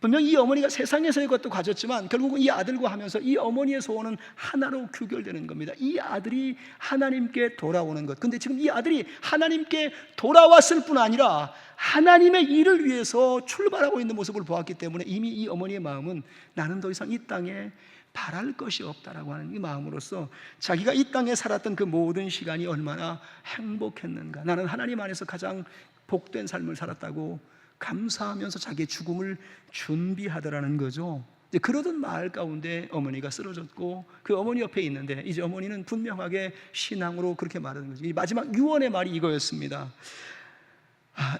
분명 이 어머니가 세상에서의 것도 가졌지만 결국은 이 아들과 하면서 이 어머니의 소원은 하나로 규결되는 겁니다. 이 아들이 하나님께 돌아오는 것. 근데 지금 이 아들이 하나님께 돌아왔을 뿐 아니라 하나님의 일을 위해서 출발하고 있는 모습을 보았기 때문에 이미 이 어머니의 마음은 나는 더 이상 이 땅에 바랄 것이 없다라고 하는 이 마음으로써 자기가 이 땅에 살았던 그 모든 시간이 얼마나 행복했는가, 나는 하나님 안에서 가장 복된 삶을 살았다고 감사하면서 자기의 죽음을 준비하더라는 거죠. 이제 그러던 마을 가운데 어머니가 쓰러졌고 그 어머니 옆에 있는데 이제 어머니는 분명하게 신앙으로 그렇게 말하는 거죠. 이 마지막 유언의 말이 이거였습니다.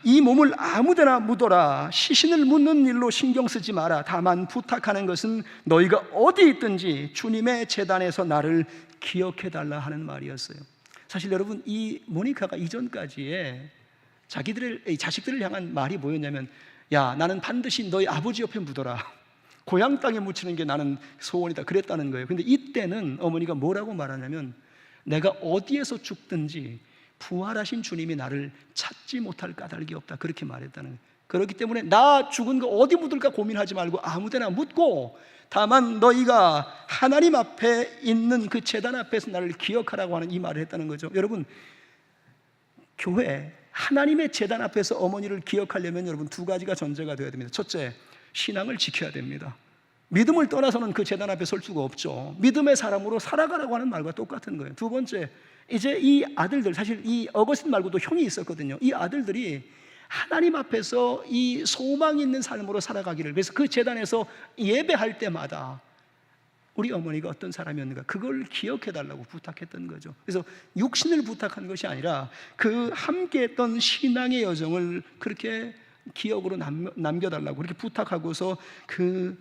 이 몸을 아무데나 묻어라. 시신을 묻는 일로 신경 쓰지 마라. 다만 부탁하는 것은 너희가 어디 있든지 주님의 제단에서 나를 기억해달라 하는 말이었어요. 사실 여러분, 이 모니카가 이전까지의 자기들의 자식들을 향한 말이 뭐였냐면, 야, 나는 반드시 너희 아버지 옆에 묻어라. 고향 땅에 묻히는 게 나는 소원이다, 그랬다는 거예요. 근데 이때는 어머니가 뭐라고 말하냐면, 내가 어디에서 죽든지 부활하신 주님이 나를 찾지 못할 까닭이 없다, 그렇게 말했다는 거예요. 그렇기 때문에 나 죽은 거 어디 묻을까 고민하지 말고 아무데나 묻고, 다만 너희가 하나님 앞에 있는 그 제단 앞에서 나를 기억하라고 하는 이 말을 했다는 거죠. 여러분, 교회 하나님의 제단 앞에서 어머니를 기억하려면 여러분 두 가지가 전제가 되어야 됩니다. 첫째, 신앙을 지켜야 됩니다. 믿음을 떠나서는 그 제단 앞에 설 수가 없죠. 믿음의 사람으로 살아가라고 하는 말과 똑같은 거예요. 두 번째, 이제 이 아들들, 사실 이 어거스틴 말고도 형이 있었거든요. 이 아들들이 하나님 앞에서 이 소망 있는 삶으로 살아가기를, 그래서 그 제단에서 예배할 때마다 우리 어머니가 어떤 사람이었는가 그걸 기억해 달라고 부탁했던 거죠. 그래서 육신을 부탁한 것이 아니라 그 함께했던 신앙의 여정을 그렇게 기억으로 남겨달라고 그렇게 부탁하고서 그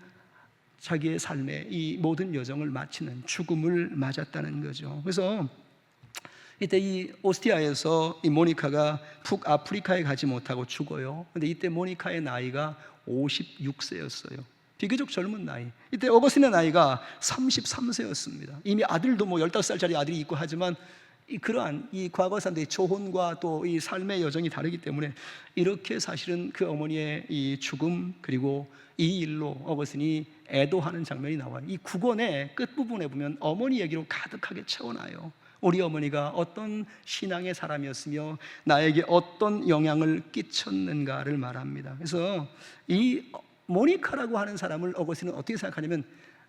자기의 삶의 이 모든 여정을 마치는 죽음을 맞았다는 거죠. 그래서 이때 이 오스티아에서 이 모니카가 북아프리카에 가지 못하고 죽어요. 근데 이때 모니카의 나이가 56세였어요. 비교적 젊은 나이. 이때 어거스틴의 나이가 33세였습니다. 이미 아들도 뭐 15살짜리 아들이 있고 하지만 그러한 이 과거 사람들의 조혼과 또 이 삶의 여정이 다르기 때문에 이렇게 사실은 그 어머니의 이 죽음, 그리고 이 일로 어거스틴이 애도하는 장면이 나와요. 이 9권의 끝부분에 보면 어머니 얘기로 가득하게 채워놔요. 우리 어머니가 어떤 신앙의 사람이었으며 나에게 어떤 영향을 끼쳤는가를 말합니다. 그래서 이 모니카라고 하는 사람을 어거스틴은 어떻게 생각하냐면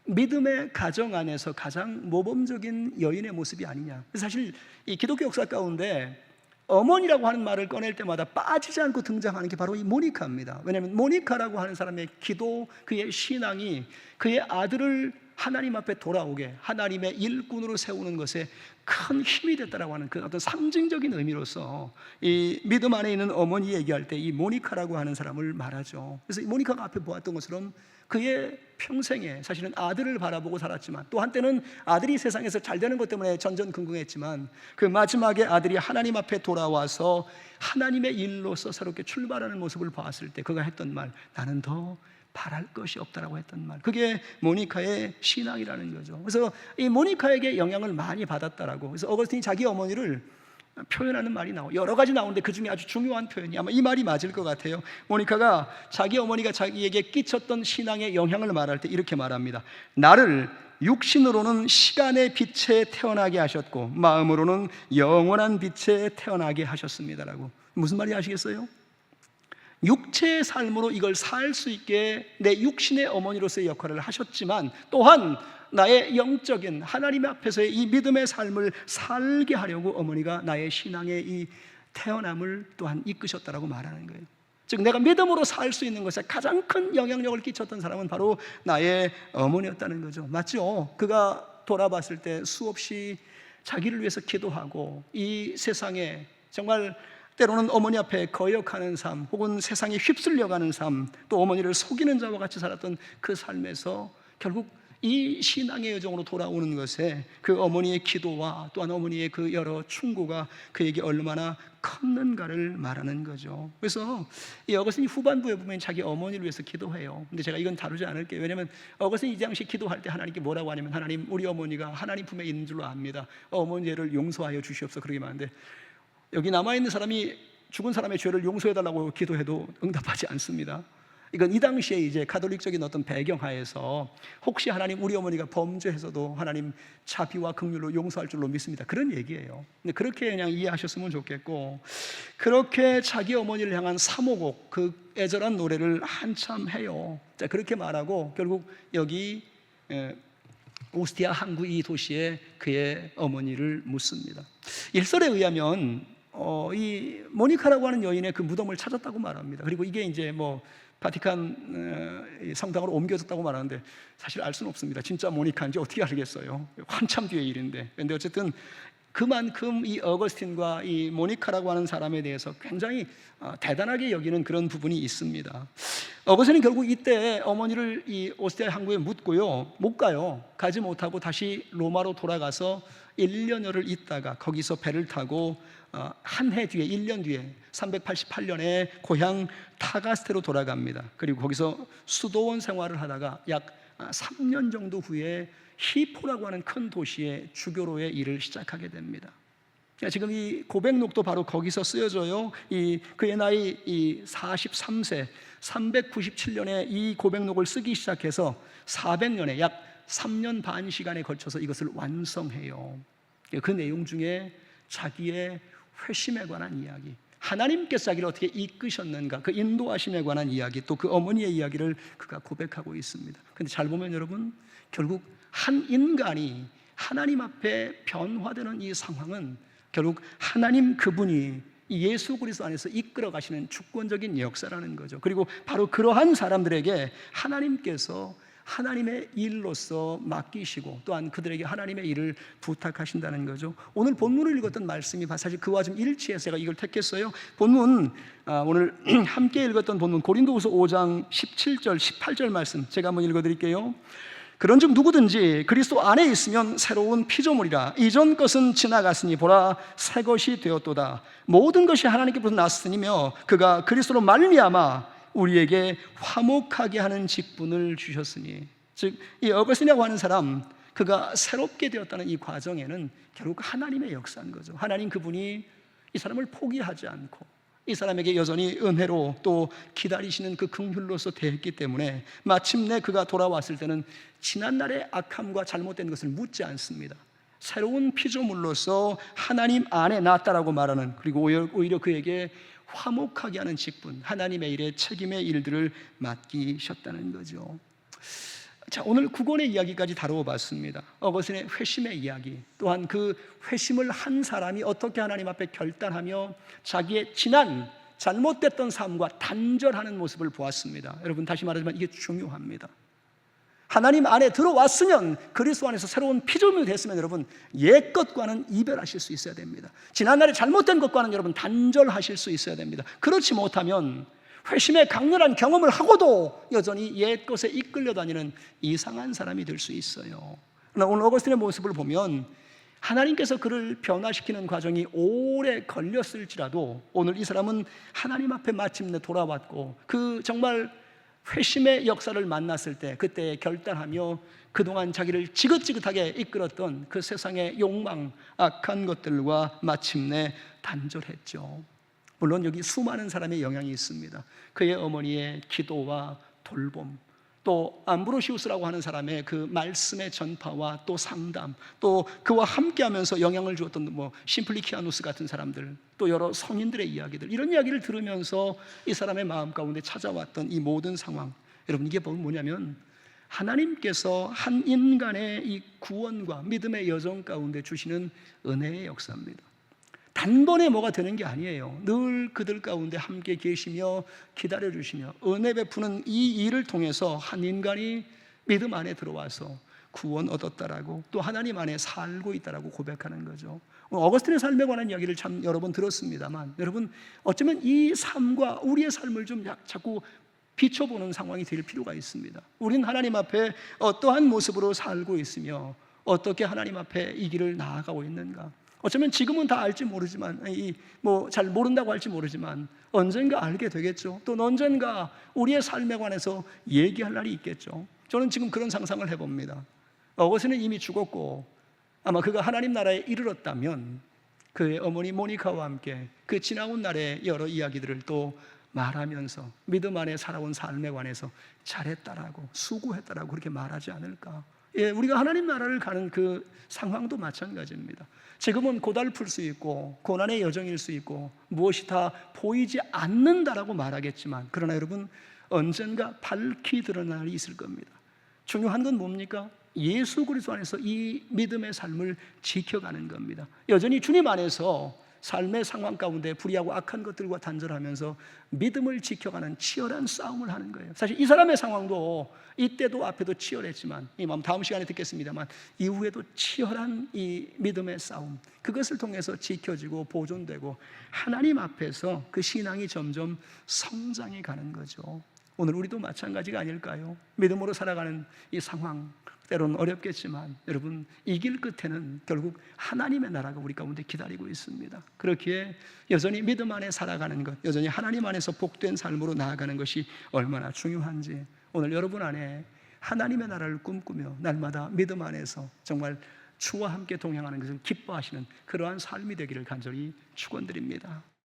믿음의 가정 안에서 가장 모범적인 여인의 모습이 아니냐. 사실 이 기독교 역사 가운데 어머니라고 하는 말을 꺼낼 때마다 빠지지 않고 등장하는 게 바로 이 모니카입니다. 왜냐하면 모니카라고 하는 사람의 기도, 그의 신앙이 그의 아들을 하나님 앞에 돌아오게 하나님의 일꾼으로 세우는 것에 큰 힘이 됐다라고 하는 그 어떤 상징적인 의미로서 이 믿음 안에 있는 어머니 얘기할 때 이 모니카라고 하는 사람을 말하죠. 그래서 이 모니카가 앞에 보았던 것처럼 그의 평생에 사실은 아들을 바라보고 살았지만, 또 한때는 아들이 세상에서 잘 되는 것 때문에 전전긍긍했지만, 그 마지막에 아들이 하나님 앞에 돌아와서 하나님의 일로서 새롭게 출발하는 모습을 봤을 때 그가 했던 말, 나는 더 바랄 것이 없다라고 했던 말, 그게 모니카의 신앙이라는 거죠. 그래서 이 모니카에게 영향을 많이 받았다라고. 그래서 어거스틴이 자기 어머니를 표현하는 말이 여러 가지 나오는데 그 중에 아주 중요한 표현이 아마 이 말이 맞을 것 같아요. 모니카가 자기 어머니가 자기에게 끼쳤던 신앙의 영향을 말할 때 이렇게 말합니다. 나를 육신으로는 시간의 빛에 태어나게 하셨고 마음으로는 영원한 빛에 태어나게 하셨습니다라고. 무슨 말인지 아시겠어요? 육체의 삶으로 이걸 살 수 있게 내 육신의 어머니로서의 역할을 하셨지만, 또한 나의 영적인 하나님 앞에서의 이 믿음의 삶을 살게 하려고 어머니가 나의 신앙의 이 태어남을 또한 이끄셨다라고 말하는 거예요. 즉 내가 믿음으로 살 수 있는 것에 가장 큰 영향력을 끼쳤던 사람은 바로 나의 어머니였다는 거죠. 맞죠? 그가 돌아봤을 때 수없이 자기를 위해서 기도하고 이 세상에 정말 때로는 어머니 앞에 거역하는 삶, 혹은 세상에 휩쓸려가는 삶, 또 어머니를 속이는 자와 같이 살았던 그 삶에서 결국 이 신앙의 여정으로 돌아오는 것에 그 어머니의 기도와 또한 어머니의 그 여러 충고가 그에게 얼마나 컸는가를 말하는 거죠. 그래서 이 어거스틴이 후반부에 보면 자기 어머니를 위해서 기도해요. 근데 제가 이건 다루지 않을게요. 왜냐하면 어거스틴이 이 당시 기도할 때 하나님께 뭐라고 하냐면, 하나님, 우리 어머니가 하나님 품에 있는 줄로 압니다. 어머니 죄를 용서하여 주시옵소서, 그러게 말하는데, 여기 남아있는 사람이 죽은 사람의 죄를 용서해달라고 기도해도 응답하지 않습니다. 이건 이 당시에 이제 가톨릭적인 어떤 배경하에서 혹시 하나님 우리 어머니가 범죄해서도 하나님 자비와 긍휼로 용서할 줄로 믿습니다, 그런 얘기예요. 근데 그렇게 그냥 이해하셨으면 좋겠고, 그렇게 자기 어머니를 향한 사모곡, 그 애절한 노래를 한참 해요. 자, 그렇게 말하고 결국 여기 오스티아 항구 이 도시에 그의 어머니를 묻습니다. 일설에 의하면 이 모니카라고 하는 여인의 그 무덤을 찾았다고 말합니다. 그리고 이게 이제 뭐 바티칸 성당으로 옮겨졌다고 말하는데 사실 알 수는 없습니다. 진짜 모니카인지 어떻게 알겠어요? 한참 뒤의 일인데. 그런데 어쨌든 그만큼 이 어거스틴과 이 모니카라고 하는 사람에 대해서 굉장히 대단하게 여기는 그런 부분이 있습니다. 어거스틴은 결국 이때 어머니를 이 오스티아 항구에 묻고요, 못 가요. 가지 못하고 다시 로마로 돌아가서 1년여를 있다가 거기서 배를 타고 한 해 뒤에, 1년 뒤에 388년에 고향 타가스테로 돌아갑니다. 그리고 거기서 수도원 생활을 하다가 약 3년 정도 후에 히포라고 하는 큰 도시의 주교로의 일을 시작하게 됩니다. 지금 이 고백록도 바로 거기서 쓰여져요. 그의 나이 43세, 397년에 이 고백록을 쓰기 시작해서 400년에 약 3년 반 시간에 걸쳐서 이것을 완성해요. 그 내용 중에 자기의 회심에 관한 이야기, 하나님께서 자기를 어떻게 이끄셨는가, 그 인도하심에 관한 이야기, 또 그 어머니의 이야기를 그가 고백하고 있습니다. 근데 잘 보면 여러분, 결국 한 인간이 하나님 앞에 변화되는 이 상황은 결국 하나님 그분이 예수 그리스도 안에서 이끌어 가시는 주권적인 역사라는 거죠. 그리고 바로 그러한 사람들에게 하나님께서 하나님의 일로서 맡기시고 또한 그들에게 하나님의 일을 부탁하신다는 거죠. 오늘 본문을 읽었던 말씀이 사실 그와 좀 일치해서 제가 이걸 택했어요. 본문, 오늘 함께 읽었던 본문 고린도후서 5장 17절 18절 말씀 제가 한번 읽어드릴게요. 그런즉 누구든지 그리스도 안에 있으면 새로운 피조물이라. 이전 것은 지나갔으니 보라 새 것이 되었도다. 모든 것이 하나님께로부터 났으니며 그가 그리스도로 말미암아 우리에게 화목하게 하는 직분을 주셨으니. 즉 이 어거스틴이라고 하는 사람, 그가 새롭게 되었다는 이 과정에는 결국 하나님의 역사인 거죠. 하나님 그분이 이 사람을 포기하지 않고 이 사람에게 여전히 은혜로 또 기다리시는 그 긍휼로서 대했기 때문에 마침내 그가 돌아왔을 때는 지난날의 악함과 잘못된 것을 묻지 않습니다. 새로운 피조물로서 하나님 안에 났다라고 말하는, 그리고 오히려 그에게 화목하게 하는 직분, 하나님의 일에 책임의 일들을 맡기셨다는 거죠. 자, 오늘 9권의 이야기까지 다루어 봤습니다. 어거스틴의 회심의 이야기, 또한 그 회심을 한 사람이 어떻게 하나님 앞에 결단하며 자기의 지난 잘못됐던 삶과 단절하는 모습을 보았습니다. 여러분, 다시 말하지만 이게 중요합니다. 하나님 안에 들어왔으면, 그리스도 안에서 새로운 피조물이 됐으면 여러분 옛것과는 이별하실 수 있어야 됩니다. 지난날에 잘못된 것과는 여러분 단절하실 수 있어야 됩니다. 그렇지 못하면 회심의 강렬한 경험을 하고도 여전히 옛것에 이끌려 다니는 이상한 사람이 될 수 있어요. 그러나 오늘 어거스틴의 모습을 보면 하나님께서 그를 변화시키는 과정이 오래 걸렸을지라도 오늘 이 사람은 하나님 앞에 마침내 돌아왔고, 그 정말 회심의 역사를 만났을 때 그때 결단하며 그동안 자기를 지긋지긋하게 이끌었던 그 세상의 욕망, 악한 것들과 마침내 단절했죠. 물론 여기 수많은 사람의 영향이 있습니다. 그의 어머니의 기도와 돌봄, 또 암브로시우스라고 하는 사람의 그 말씀의 전파와 또 상담, 또 그와 함께하면서 영향을 주었던 심플리키아누스 같은 사람들, 또 여러 성인들의 이야기들, 이런 이야기를 들으면서 이 사람의 마음 가운데 찾아왔던 이 모든 상황, 여러분 이게 뭐냐면 하나님께서 한 인간의 이 구원과 믿음의 여정 가운데 주시는 은혜의 역사입니다. 단번에 뭐가 되는 게 아니에요. 늘 그들 가운데 함께 계시며 기다려주시며 은혜 베푸는 이 일을 통해서 한 인간이 믿음 안에 들어와서 구원 얻었다라고, 또 하나님 안에 살고 있다라고 고백하는 거죠. 어거스틴의 삶에 관한 이야기를 참 여러 번 들었습니다만, 여러분 어쩌면 이 삶과 우리의 삶을 좀 자꾸 비춰보는 상황이 될 필요가 있습니다. 우리는 하나님 앞에 어떠한 모습으로 살고 있으며 어떻게 하나님 앞에 이 길을 나아가고 있는가. 어쩌면 지금은 다 알지 모르지만, 잘 모른다고 할지 모르지만 언젠가 알게 되겠죠. 또 언젠가 우리의 삶에 관해서 얘기할 날이 있겠죠. 저는 지금 그런 상상을 해봅니다. 어거스틴은 이미 죽었고 아마 그가 하나님 나라에 이르렀다면 그의 어머니 모니카와 함께 그 지나온 날의 여러 이야기들을 또 말하면서 믿음 안에 살아온 삶에 관해서 잘했다라고, 수고했다라고 그렇게 말하지 않을까. 우리가 하나님 나라를 가는 그 상황도 마찬가지입니다. 지금은 고달플 수 있고 고난의 여정일 수 있고 무엇이 다 보이지 않는다라고 말하겠지만, 그러나 여러분 언젠가 밝히 드러날 날이 있을 겁니다. 중요한 건 뭡니까? 예수 그리스도 안에서 이 믿음의 삶을 지켜가는 겁니다. 여전히 주님 안에서 삶의 상황 가운데 불의하고 악한 것들과 단절하면서 믿음을 지켜가는 치열한 싸움을 하는 거예요. 사실 이 사람의 상황도 이때도 앞에도 치열했지만, 이 마음 다음 시간에 듣겠습니다만, 이후에도 치열한 이 믿음의 싸움, 그것을 통해서 지켜지고 보존되고 하나님 앞에서 그 신앙이 점점 성장해 가는 거죠. 오늘 우리도 마찬가지가 아닐까요? 믿음으로 살아가는 이 상황, 때로는 어렵겠지만 여러분 이 길 끝에는 결국 하나님의 나라가 우리 가운데 기다리고 있습니다. 그렇기에 여전히 믿음 안에 살아가는 것, 여전히 하나님 안에서 복된 삶으로 나아가는 것이 얼마나 중요한지, 오늘 여러분 안에 하나님의 나라를 꿈꾸며 날마다 믿음 안에서 정말 주와 함께 동행하는 것을 기뻐하시는 그러한 삶이 되기를 간절히 축원드립니다.